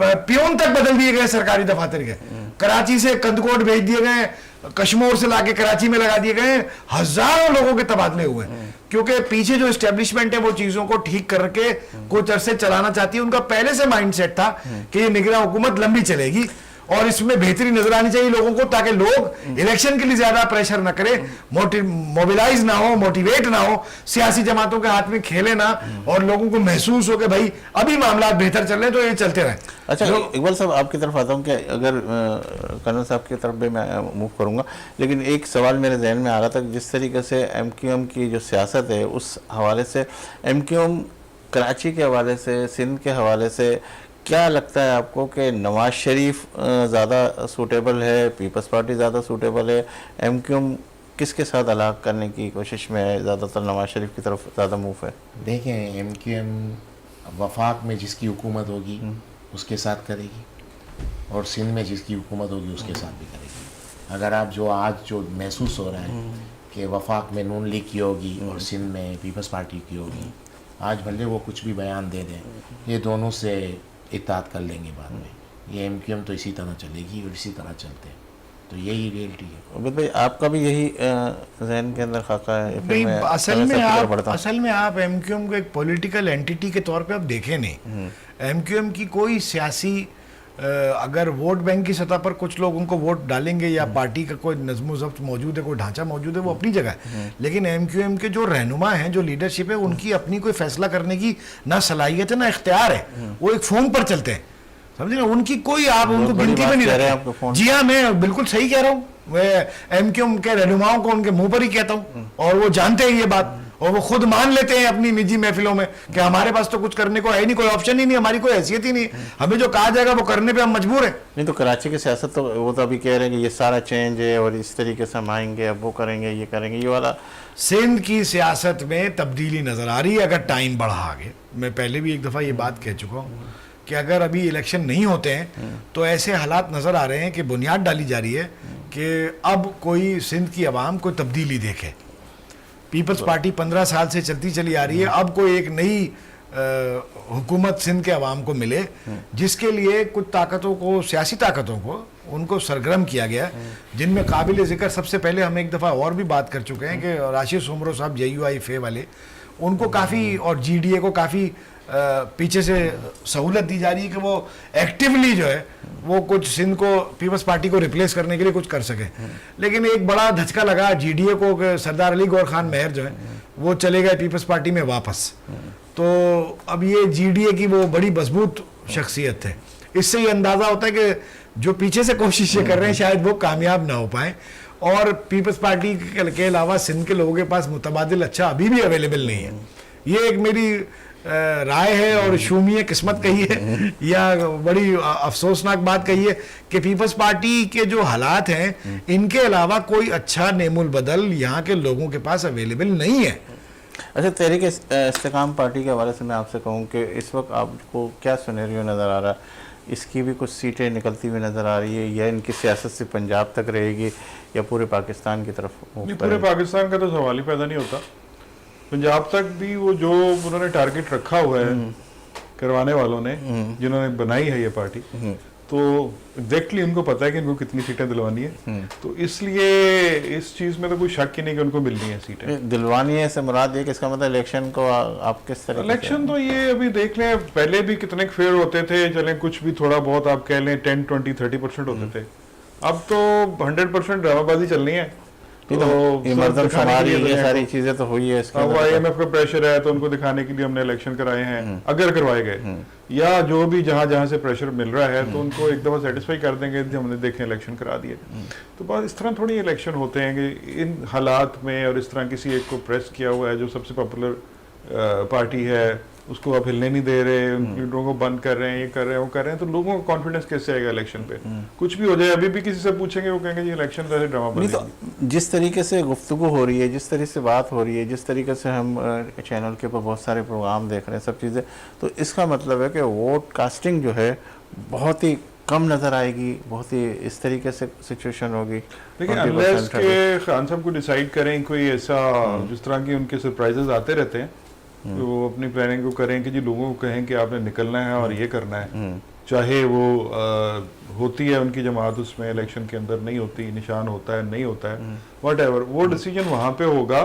पियोन तक बदल दिए गए सरकारी दफातर के, कराची से कंदकोट भेज दिए गए, कश्मीर से लाके कराची में लगा दिए गए, हजारों लोगों के तबादले हुए, क्योंकि पीछे जो एस्टेब्लिशमेंट है वो चीजों को ठीक करके कुछ अरसे चलाना चाहती है। उनका पहले से माइंडसेट था कि ये निगरान हुकूमत लंबी चलेगी और इसमें बेहतरी नजर आनी चाहिए लोगों को, ताकि लोग इलेक्शन के लिए ज्यादा प्रेशर ना करें, मोबिलाइज ना हो, मोटिवेट ना हो, सियासी जमातों के हाथ में खेले ना, और लोगों को महसूस हो कि भाई अभी मामला बेहतर चल रहे हैं तो ये चलते रहे। अच्छा, इकबाल साहब आपकी तरफ आता हूँ कि अगर कर्नल साहब की तरफ भी मैं मूव करूँगा, लेकिन एक सवाल मेरे जहन में आ रहा था कि जिस तरीके से MQM की जो सियासत है उस हवाले से, MQM कराची के हवाले से, सिंध के हवाले से क्या लगता है आपको कि नवाज शरीफ ज़्यादा सूटेबल है, पीपल्स पार्टी ज़्यादा सूटेबल है, MQM किसके साथ अलग करने की कोशिश में है, ज़्यादातर नवाज शरीफ की तरफ ज़्यादा मूव है? देखें, MQM वफाक में जिसकी हुकूमत होगी उसके साथ करेगी और सिंध में जिसकी हुकूमत होगी उसके साथ भी करेगी। अगर आप जो महसूस हो रहा है कि वफाक में नून लीग की होगी और सिंध में पीपल्स पार्टी की होगी, आज भले वो कुछ भी बयान दे दें, ये दोनों से इत्तेहाद कर लेंगे बाद में, ये MQM तो इसी तरह चलेगी और इसी तरह चलते हैं, तो यही रियलिटी है। उबैद भाई, आपका भी यही जहन के अंदर खाका है? नहीं, असल में आप MQM को एक पॉलिटिकल एंटिटी के तौर पे आप देखें नहीं। MQM की कोई सियासी, अगर वोट बैंक की सतह पर कुछ लोग उनको वोट डालेंगे या पार्टी का कोई नज़्म ज़ब्त मौजूद है, कोई ढांचा मौजूद है, वो अपनी जगह है, लेकिन MQM के जो रहनुमा हैं, जो लीडरशिप है, उनकी अपनी कोई फैसला करने की ना सलाहियत है ना इख्तियार है, वो एक फोन पर चलते हैं, समझे ना, उनकी कोई आप उनको गिनती में नहीं रखते। जी हाँ, मैं बिल्कुल सही कह रहा हूँ, मैं MQM के रहनुमाओं को उनके मुंह पर ही कहता हूँ और वो जानते हैं ये बात, और वो खुद मान लेते हैं अपनी निजी महफिलों में कि हमारे पास तो कुछ करने को है नहीं, कोई ऑप्शन ही नहीं, हमारी कोई हैसियत ही नहीं, हमें जो कहा जाएगा वो करने पे हम मजबूर हैं। नहीं तो कराची की सियासत तो वो तो अभी कह रहे हैं कि ये सारा चेंज है और इस तरीके से हम आएंगे, अब वो करेंगे, ये करेंगे, ये वाला। सिंध की सियासत में तब्दीली नज़र आ रही है अगर टाइम बढ़ा आगे। मैं पहले भी एक दफ़ा ये बात कह चुका हूँ कि अगर अभी इलेक्शन नहीं होते हैं तो ऐसे हालात नज़र आ रहे हैं कि बुनियाद डाली जा रही है कि अब कोई सिंध की आवाम कोई तब्दीली देखे। पीपल्स पार्टी 15 साल से चलती चली आ रही है, अब कोई एक नई हुकूमत सिंध के अवाम को मिले, जिसके लिए कुछ ताकतों को, सियासी ताकतों को उनको सरगर्म किया गया, जिनमें काबिल ज़िक्र सबसे पहले हम एक दफ़ा और भी बात कर चुके हैं कि राशिद सुमरो साहब JUIFA वाले, उनको काफ़ी, और GDA को काफ़ी पीछे से सहूलत दी जा रही है कि वो एक्टिवली जो है वो कुछ सिंध को, पीपल्स पार्टी को रिप्लेस करने के लिए कुछ कर सके। लेकिन एक बड़ा धचका लगा GDA को कि सरदार अली गौर खान मेहर जो है वो चले गए पीपल्स पार्टी में वापस। तो अब ये GDA की वो बड़ी मजबूत शख्सियत है। इससे ये अंदाज़ा होता है कि जो पीछे से कोशिशें कर रहे हैं शायद वो कामयाब ना हो पाए, और पीपल्स पार्टी के अलावा सिंध के लोगों के पास मुतबादिल अच्छा अभी भी अवेलेबल नहीं है। ये एक मेरी राय है, और शूमीय किस्मत कही है या बड़ी अफसोसनाक बात कही है कि पीपल्स पार्टी के जो हालात हैं, इनके अलावा कोई अच्छा नेमुल बदल यहाँ के लोगों के पास अवेलेबल नहीं है। अच्छा, तहरीक इस्तेकाम पार्टी के हवाले से मैं आपसे कहूँ कि इस वक्त आपको क्या सिनेरियो नज़र आ रहा है? इसकी भी कुछ सीटें निकलती हुई नज़र आ रही है, या इनकी सियासत से पंजाब तक रहेगी या पूरे पाकिस्तान की तरफ? पूरे पाकिस्तान का तो सवाल ही पैदा नहीं होता। पंजाब तक भी वो जो उन्होंने टारगेट रखा हुआ है करवाने वालों ने, जिन्होंने बनाई है ये पार्टी, तो एग्जैक्टली उनको पता है कि इनको कितनी सीटें दिलवानी है। तो इसलिए इस चीज़ में तो कोई शक ही नहीं कि उनको मिलनी है सीटें। दिलवानी है से मुराद ये कि इसका मतलब इलेक्शन को आप किस तरह? इलेक्शन तो ये अभी देख लें, पहले भी कितने फेयर होते थे, चले कुछ भी थोड़ा बहुत आप कह लें 10, 20, 30% होते थे। अब तो 100% ड्रामाबाजी चलनी है। तो ये मर्दमशुमारी, ये सारी चीजें तो हुई है। इसके अब IMF का प्रेशर है तो उनको दिखाने के लिए हमने इलेक्शन कराए हैं, अगर करवाए गए, या जो भी जहां जहां से प्रेशर मिल रहा है तो उनको एक दफा सेटिस्फाई कर देंगे, हमने देखे इलेक्शन करा दिए। तो बस इस तरह थोड़ी इलेक्शन होते हैं कि इन हालात में, और इस तरह किसी एक को प्रेस किया हुआ है जो सबसे पॉपुलर पार्टी है, उसको आप हिलने नहीं दे रहे, उन लीडरों को बंद कर रहे हैं, ये कर रहे हैं, वो कर रहे हैं, तो लोगों का कॉन्फिडेंस कैसे आएगा इलेक्शन पे? कुछ भी हो जाए, अभी भी किसी से पूछेंगे वो कहेंगे जी इलेक्शन तो ड्रामा। तो जिस तरीके से गुफ्तगू हो रही है, जिस तरीके से बात हो रही है, जिस तरीके से हम चैनल के ऊपर बहुत सारे प्रोग्राम देख रहे हैं, सब चीज़ें, तो इसका मतलब है कि वोट कास्टिंग जो है बहुत ही कम नज़र आएगी, बहुत ही इस तरीके से सिचुएशन होगी। देखिए, अनलेस के खान साहब को डिसाइड करें कोई ऐसा, जिस तरह की उनके सरप्राइजेस आते रहते हैं, तो वो अपनी प्लानिंग को करें कि जी लोगों को कहें कि आपने निकलना है और ये करना है, चाहे वो होती है उनकी जमात उसमें इलेक्शन के अंदर, नहीं होती, निशान होता है, नहीं होता है, व्हाटएवर, वो डिसीजन वहाँ पे होगा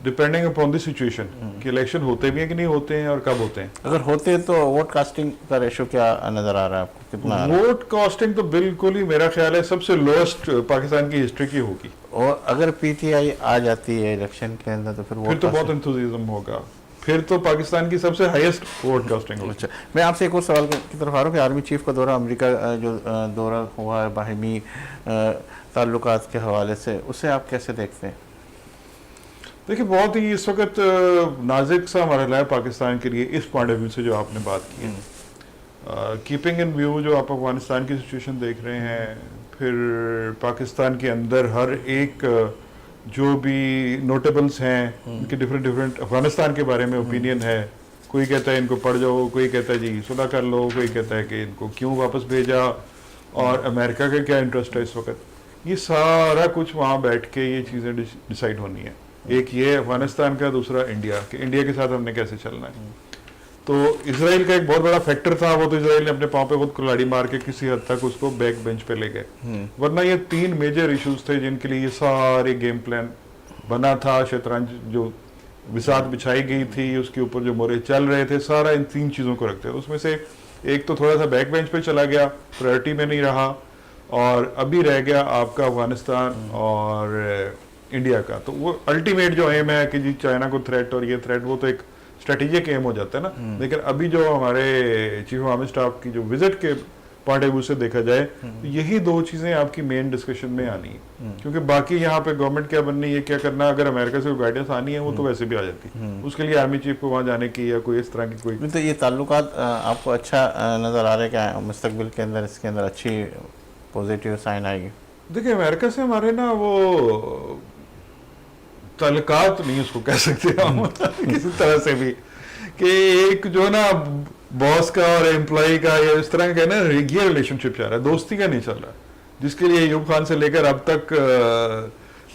डिपेंडिंग अपॉन द सिचुएशन कि इलेक्शन होते भी हैं कि नहीं होते हैं और कब होते हैं। अगर होते हैं तो वोट कास्टिंग का रेशो क्या नजर आ रहा है आपको, कितना? वोट कास्टिंग तो बिल्कुल ही मेरा ख्याल है सबसे लोएस्ट पाकिस्तान की हिस्ट्री की होगी। और अगर PTI आ जाती है इलेक्शन के अंदर तो फिर तो बहुत एंथुसियाज्म होगा, फिर तो पाकिस्तान की सबसे हाईएस्ट वोट कास्टिंग होगी। अच्छा, मैं आपसे एक और सवाल की तरफ आ रहा हूँ कि आर्मी चीफ का दौरा, अमेरिका जो दौरा हुआ है बाहिमी ताल्लुकात के हवाले से, उसे आप कैसे देखते हैं? देखिए, बहुत ही इस वक्त नाजुक सा मरहला है पाकिस्तान के लिए, इस पॉइंट ऑफ व्यू से जो आपने बात की है। कीपिंग इन व्यू जो आप अफगानिस्तान की सिचुएशन देख रहे हैं, फिर पाकिस्तान के अंदर हर एक जो भी नोटेबल्स हैं उनके डिफरेंट अफगानिस्तान के बारे में ओपिनियन है, कोई कहता है इनको पढ़ जाओ, कोई कहता है जी सुलह कर लो, कोई कहता है कि इनको क्यों वापस भेजा, और अमेरिका का क्या इंटरेस्ट है इस वक्त, ये सारा कुछ वहाँ बैठ के ये चीज़ें डिसाइड होनी है। एक ये अफगानिस्तान का, दूसरा इंडिया के साथ हमने कैसे चलना है। तो इसराइल का एक बहुत बड़ा फैक्टर था, वो तो इसराइल ने अपने पाँव पे खुद कुल्हाड़ी मार के किसी हद तक उसको बैक बेंच पे ले गए, वरना ये 3 मेजर इश्यूज थे जिनके लिए ये सारे गेम प्लान बना था, शतरंज जो बिसात बिछाई गई थी उसके ऊपर जो मोरे चल रहे थे, सारा इन 3 चीज़ों को रखते हैं। उसमें से एक तो थोड़ा सा बैक बेंच पे चला गया, प्रायोरिटी में नहीं रहा, और अभी रह गया आपका अफगानिस्तान और इंडिया का। तो वो अल्टीमेट जो एम है कि जी चाइना को थ्रेट और ये थ्रेट, वो तो एक स्ट्रेटेजिक एम हो जाता है ना। लेकिन अभी जो हमारे चीफ ऑफ आर्मी स्टाफ की जो विजिट के पॉइंट ऑफ व्यू से देखा जाए तो यही 2 चीजें आपकी मेन डिस्कशन में आनी है, क्योंकि बाकी यहाँ पे गवर्नमेंट क्या बननी है, क्या करना, अगर अमेरिका से कोई गाइडेंस आनी है वो तो वैसे भी आ जाती है, उसके लिए आर्मी चीफ को वहाँ जाने की या कोई इस तरह की कोई। तो ये ताल्लुकात आपको अच्छा नजर आ रहा है क्या मुस्तकबिल के अंदर, इसके अंदर अच्छी पॉजिटिव साइन आएगी? देखिए, अमेरिका से हमारे ना वो ताल्लुकात नहीं उसको कह सकते हम किसी तरह से भी, कि एक जो ना बॉस का और एम्प्लॉय का या इस तरह का ना ये रिलेशनशिप चल रहा है, दोस्ती का नहीं चल रहा, जिसके लिए अयूब खान से लेकर अब तक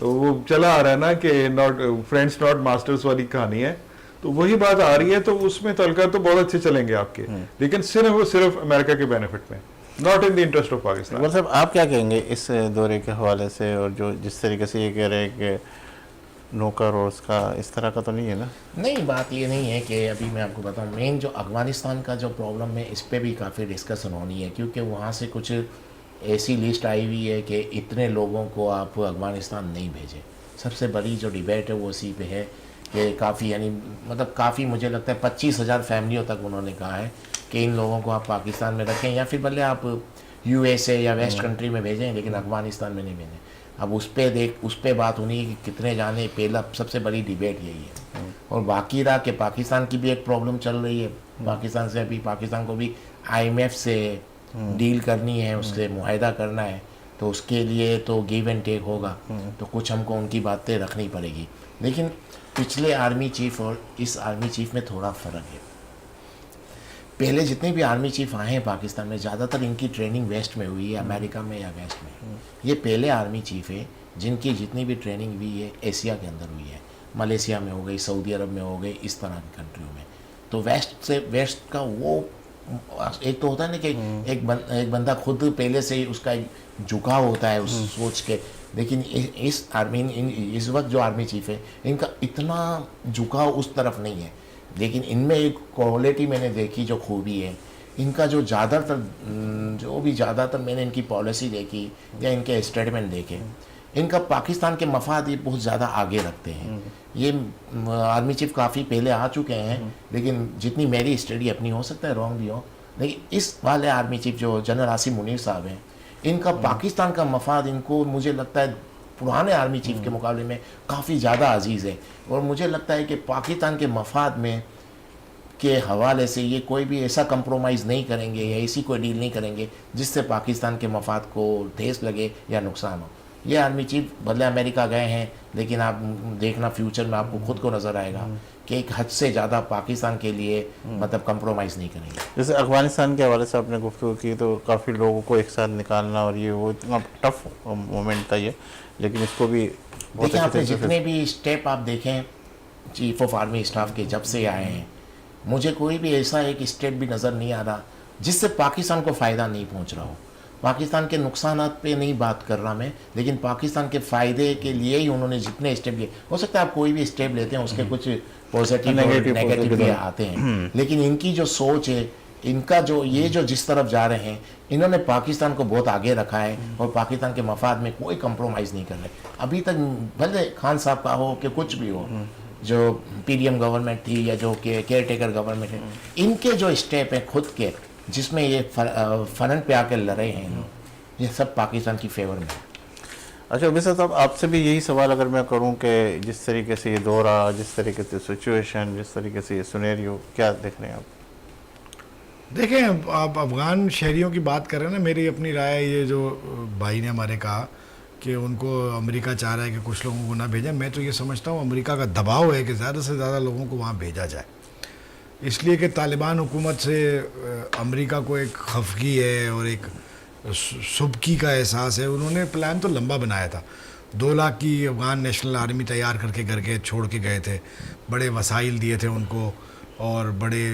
वो चला आ रहा है ना कि नॉट फ्रेंड्स नॉट मास्टर्स वाली कहानी है। तो वही बात आ रही है, तो उसमें तलका तो बहुत अच्छे चलेंगे आपके, लेकिन सिर्फ अमेरिका के बेनिफिट में, not in the interest of Pakistan. Iqbal साहब, आप क्या कहेंगे इस दौरे के हवाले से, और जो जिस तरीके से ये कह रहे हैं कि नौकर और उसका इस तरह का तो नहीं है ना? नहीं, बात ये नहीं है कि अभी मैं आपको बताऊं, मेन जो अफ़गानिस्तान का जो प्रॉब्लम है इस पे भी काफ़ी डिस्कशन होनी है, क्योंकि वहाँ से कुछ ऐसी लिस्ट आई हुई है कि इतने लोगों को आप अफ़गानिस्तान नहीं भेजें। सबसे बड़ी जो डिबेट है वो इसी पे है कि काफ़ी, यानी मतलब काफ़ी, मुझे लगता है 25,000 फैमिलियों तक उन्होंने कहा है कि इन लोगों को आप पाकिस्तान में रखें, या फिर भले आप USA या वेस्ट कंट्री में भेजें, लेकिन अफ़गानिस्तान में नहीं भेजें। अब उस पर बात होनी है कि कितने जाने, पहला सबसे बड़ी डिबेट यही है। और बाकी रहा कि पाकिस्तान की भी एक प्रॉब्लम चल रही है, पाकिस्तान से अभी पाकिस्तान को भी IMF से डील करनी है, उससे मुआहदा करना है, तो उसके लिए तो गिव एंड टेक होगा, तो कुछ हमको उनकी बातें रखनी पड़ेगी। लेकिन पिछले आर्मी चीफ और इस आर्मी चीफ में थोड़ा फ़र्क है। पहले जितने भी आर्मी चीफ आए हैं पाकिस्तान में, ज़्यादातर इनकी ट्रेनिंग वेस्ट में हुई है, अमेरिका में या वेस्ट में। ये पहले आर्मी चीफ है जिनकी जितनी भी ट्रेनिंग हुई है एशिया के अंदर हुई है, मलेशिया में हो गई, सऊदी अरब में हो गई, इस तरह की कंट्रियों में। तो वेस्ट का वो एक तो होता है ना कि एक बंदा खुद पहले से ही उसका एक झुकाव होता है उस सोच के, लेकिन इस वक्त जो आर्मी चीफ है इनका इतना झुकाव उस तरफ नहीं है। लेकिन इनमें एक क्वालिटी मैंने देखी जो खूबी है, इनका जो ज़्यादातर मैंने इनकी पॉलिसी देखी या इनके स्टेटमेंट देखे, इनका पाकिस्तान के मफाद ये बहुत ज़्यादा आगे रखते हैं। ये आर्मी चीफ काफ़ी पहले आ चुके हैं, लेकिन जितनी मेरी स्टडी अपनी, हो सकता है रॉन्ग भी हो, लेकिन इस वाले आर्मी चीफ जो जनरल आसिम मुनीर साहब हैं, इनका पाकिस्तान का मफाद इनको मुझे लगता है पुराने आर्मी चीफ के मुकाबले में काफ़ी ज़्यादा अजीज़ है। और मुझे लगता है कि पाकिस्तान के मफाद में के हवाले से ये कोई भी ऐसा कंप्रोमाइज़ नहीं करेंगे या ऐसी कोई डील नहीं करेंगे जिससे पाकिस्तान के मफाद को ठेस लगे या नुकसान हो। ये आर्मी चीफ भले अमेरिका गए हैं, लेकिन आप देखना फ्यूचर में आपको खुद को नज़र आएगा कि एक हद से ज़्यादा पाकिस्तान के लिए मतलब कंप्रोमाइज़ नहीं करेंगे। जैसे अफगानिस्तान के हवाले से आपने गुफ्तगू की, तो काफ़ी लोगों को एक साथ निकालना और ये वो इतना टफ मोमेंट था ये, लेकिन इसको भी देखिए, आपने जितने भी स्टेप आप देखें चीफ ऑफ आर्मी स्टाफ के जब से आए हैं, मुझे कोई भी ऐसा एक स्टेप भी नज़र नहीं आ रहा जिससे पाकिस्तान को फ़ायदा नहीं पहुंच रहा हो। पाकिस्तान के नुकसानात पे नहीं बात कर रहा मैं, लेकिन पाकिस्तान के फ़ायदे के लिए ही उन्होंने जितने स्टेप लिए, हो सकता है आप कोई भी स्टेप लेते हैं उसके कुछ पॉजिटिव और नेगेटिव भी आते हैं, लेकिन इनकी जो सोच है, इनका जो ये जो जिस तरफ जा रहे हैं, इन्होंने पाकिस्तान को बहुत आगे रखा है और पाकिस्तान के मफाद में कोई कंप्रोमाइज़ नहीं कर रहे अभी तक। भले खान साहब का हो कि कुछ भी हो, जो PDM गवर्नमेंट थी या जो केयर टेकर गवर्नमेंट है, इनके जो स्टेप हैं खुद के जिसमें ये फ्रंट पे आकर लड़े हैं, ये सब पाकिस्तान की फेवर में। अच्छा वैसे तो आपसे भी यही सवाल अगर मैं करूं कि जिस तरीके से ये दौरा, जिस तरीके से सिचुएशन, जिस तरीके से ये सिनेरियो, क्या देख रहे हैं आप? देखें, आप अफ़गान शहरियों की बात कर रहे हैं ना, मेरी अपनी राय है, ये जो भाई ने हमारे कहा कि उनको अमेरिका चाह रहा है कि कुछ लोगों को ना भेजें, मैं तो ये समझता हूँ अमेरिका का दबाव है कि ज़्यादा से ज़्यादा लोगों को वहाँ भेजा जाए, इसलिए कि तालिबान हुकूमत से अमेरिका को एक खफगी है और एक सुबकी का एहसास है। उन्होंने प्लान तो लंबा बनाया था, 2 लाख की अफ़गान नेशनल आर्मी तैयार करके करके छोड़ के गए थे, बड़े वसाइल दिए थे उनको और बड़े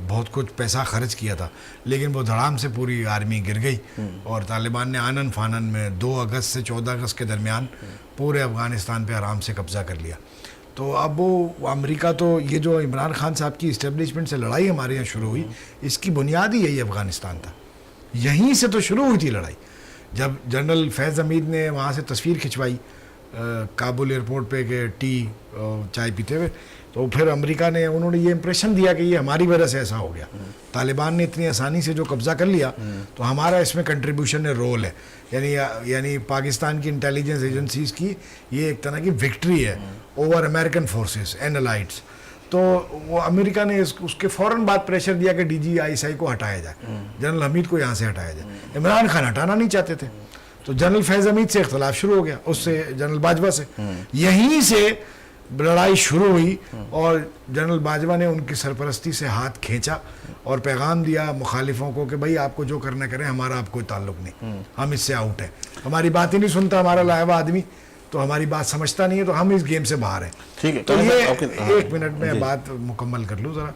बहुत कुछ पैसा खर्च किया था, लेकिन वो धड़ाम से पूरी आर्मी गिर गई और तालिबान ने आनन फानन में 2 अगस्त से 14 अगस्त के दरमियान पूरे अफ़गानिस्तान पे आराम से कब्ज़ा कर लिया। तो अब वो अमेरिका, तो ये जो इमरान खान साहब की इस्टेब्लिशमेंट से लड़ाई हमारे यहाँ शुरू हुई, इसकी बुनियाद ही यही अफ़गानिस्तान था, यहीं से तो शुरू हुई थी लड़ाई। जब जनरल फैज़ हमीद ने वहाँ से तस्वीर खिंचवाई काबुल एयरपोर्ट पे के टी चाय पीते हुए, तो फिर अमेरिका ने, उन्होंने ये इंप्रेशन दिया कि ये हमारी वजह से ऐसा हो गया, तालिबान ने इतनी आसानी से जो कब्ज़ा कर लिया, तो हमारा इसमें कंट्रीब्यूशन है, रोल है, यानी पाकिस्तान की इंटेलिजेंस एजेंसीज़ की ये एक तरह की विक्ट्री है ओवर अमेरिकन फोर्सेस एंड अलाइड्स। तो वो अमेरिका ने उसके फ़ौरन बाद प्रेशर दिया कि DGISI को हटाया जाए, जनरल हमीद को यहाँ से हटाया जाए। इमरान खान हटाना नहीं चाहते थे, तो जनरल फैज़ हमीद से इख्तलाफ शुरू हो गया, उससे जनरल बाजवा से, यहीं से लड़ाई शुरू हुई और जनरल बाजवा ने उनकी सरपरस्ती से हाथ खींचा और पैगाम दिया मुखालिफों को कि भाई आपको जो करना करें, हमारा आप कोई ताल्लुक़ नहीं, हम इससे आउट हैं, हमारी बात ही नहीं सुनता हमारा लायवा आदमी, तो हमारी बात समझता नहीं है, तो हम इस गेम से बाहर हैं। ठीक है, तो करण ये साहब, आपके- एक मिनट में बात मुकम्मल कर लूँ ज़रा।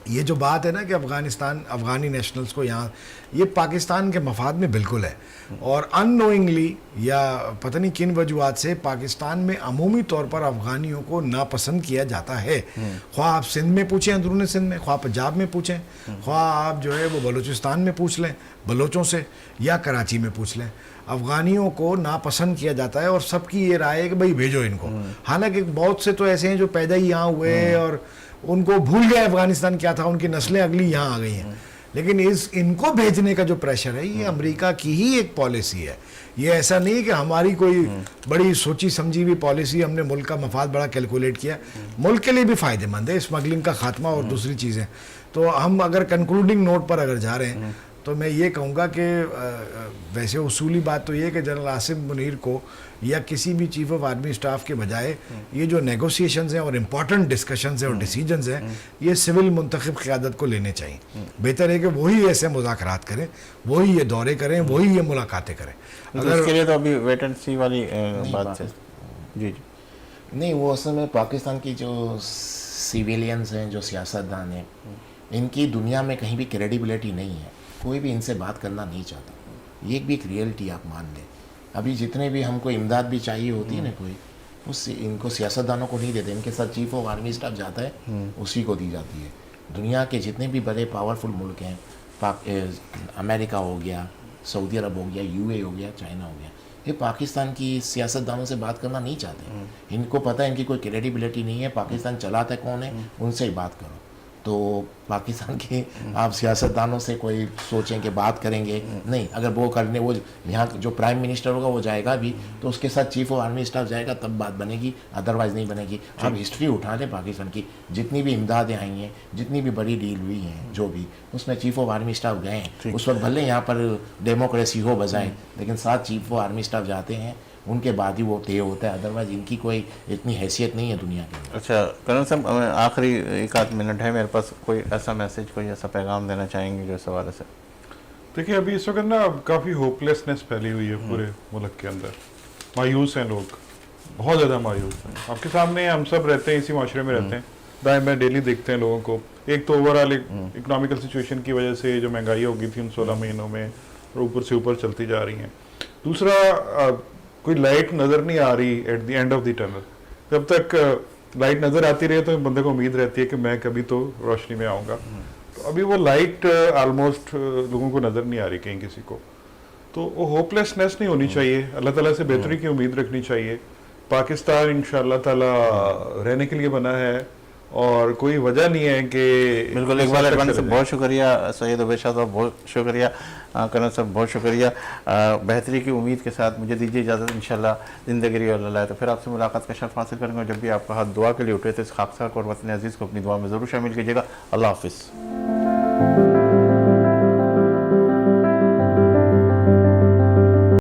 ये जो बात है ना कि अफ़गानी नेशनल्स को यहाँ, ये पाकिस्तान के मफाद में बिल्कुल है, और अननोइंगली या पता नहीं किन वजूहत से पाकिस्तान में अमूमी तौर पर अफ़गानियों को नापसंद किया जाता है। ख्वाह आप सिंध में पूछें, अंदरून सिंध में, ख्वाह पंजाब में पूछें, ख्वाह आप जो है वो बलूचिस्तान में पूछ लें बलोचों से, या कराची में पूछ लें, अफ़गानियों को नापसंद किया जाता है। और सबकी ये राय है कि भाई भेजो इनको। हालांकि बहुत से तो ऐसे हैं जो पैदा ही यहाँ हुए और उनको भूल गए अफगानिस्तान क्या था, उनकी नस्लें अगली यहाँ आ गई हैं। लेकिन इनको भेजने का जो प्रेशर है, ये अमेरिका की ही एक पॉलिसी है। ये ऐसा नहीं है कि हमारी कोई बड़ी सोची समझी हुई पॉलिसी, हमने मुल्क का मफाद बड़ा कैलकुलेट किया। मुल्क के लिए भी फ़ायदेमंद है स्मगलिंग का खात्मा और दूसरी चीज़ें। तो हम अगर कंक्लूडिंग नोट पर अगर जा रहे हैं, तो मैं ये कहूँगा कि वैसे उसूली बात तो ये है कि जनरल आसिम मुनीर को या किसी भी चीफ ऑफ आर्मी स्टाफ के बजाय ये जो नेगोशिएशंस हैं और इम्पॉर्टेंट डिस्कशंस हैं और डिसीजंस हैं, ये सिविल मुंतखब क़यादत को लेने चाहिए। बेहतर है कि वही ऐसे मुज़ाकरात करें, वही ये दौरे करें, वही ये मुलाकातें करें। अगर इसके लिए तो अभी वेट एंड सी वाली बात है। जी जी नहीं, वो असल में पाकिस्तान की जो सिविलियंस हैं, जो सियासतदान हैं, इनकी दुनिया में कहीं भी क्रेडिबिलिटी नहीं है। कोई भी इनसे बात करना नहीं चाहता। ये भी एक रियलिटी आप मान लें। अभी जितने भी हमको इमदाद भी चाहिए होती है ना कोई, उस इनको सियासतदानों को नहीं देते। इनके साथ चीफ ऑफ आर्मी स्टाफ जाता है, उसी को दी जाती है। दुनिया के जितने भी बड़े पावरफुल मुल्क हैं, अमेरिका हो गया, सऊदी अरब हो गया, यूए हो गया, चाइना हो गया, ये पाकिस्तान की सियासतदानों से बात करना नहीं चाहते। इनको पता है इनकी कोई क्रेडिबिलिटी नहीं है, पाकिस्तान चलाता कौन है, उनसे ही बात करो। तो पाकिस्तान के आप सियासतदानों से कोई सोचें कि बात करेंगे, नहीं। अगर वो करने, वो यहाँ जो प्राइम मिनिस्टर होगा वो जाएगा भी, तो उसके साथ चीफ ऑफ आर्मी स्टाफ जाएगा, तब बात बनेगी, अदरवाइज़ नहीं बनेगी। आप हिस्ट्री उठा लें पाकिस्तान की, जितनी भी इमदादें आई हैं, जितनी भी बड़ी डील हुई हैं, जो भी, उसमें चीफ ऑफ आर्मी स्टाफ गए हैं। उस वक्त भले यहाँ पर डेमोक्रेसी हो बजाय, लेकिन साथ चीफ ऑफ आर्मी स्टाफ जाते हैं, उनके बाद ही वो तय होता है। अदरवाइज इनकी कोई इतनी हैसियत नहीं है दुनिया के अंदर। अच्छा करण साहब, आखिरी एक आध मिनट है मेरे पास, कोई ऐसा मैसेज, कोई ऐसा पैगाम देना चाहेंगे जो इस हवाले से? देखिए, अभी इस वक्त ना काफ़ी होपलेसनेस फैली हुई है पूरे मुल्क के अंदर। मायूस हैं लोग, बहुत ज़्यादा मायूस हैं। आपके सामने हम सब रहते हैं, इसी माशरे में रहते हैं, दाएं बाएं डेली देखते हैं लोगों को। एक तो ओवरऑल इकोनॉमिकल सिचुएशन की वजह से जो महंगाई हो गई थी उन 16 महीनों में, और ऊपर से ऊपर चलती जा रही हैं। दूसरा, कोई लाइट नज़र नहीं आ रही at the end of the tunnel. जब तक लाइट नज़र आती रहे तो बंदे को उम्मीद रहती है कि मैं कभी तो रोशनी में आऊँगा। तो अभी वो लाइट ऑलमोस्ट लोगों को नज़र नहीं आ रही कहीं किसी को। तो वो होपलेसनेस नहीं होनी चाहिए, अल्लाह ताला से बेहतरी की उम्मीद रखनी चाहिए। पाकिस्तान इंशाअल्लाह ताला रहने के लिए बना है, और कोई वजह नहीं है कि बिल्कुल। एक बार एडवांस से बहुत शुक्रिया सैयद उबैद शाह साहब, बहुत शुक्रिया करण साहब, बहुत शुक्रिया। बेहतरी की उम्मीद के साथ मुझे दीजिए इजाज़त। इंशाल्लाह ज़िंदगी अल्लाह तो फिर आपसे मुलाकात का शर्फ हासिल करेंगे। जब भी आपका हाथ दुआ के लिए उठे तो इस खाकसार और वतन अजीज़ को अपनी दुआ में ज़रूर शामिल कीजिएगा। अल्लाह हाफिज़।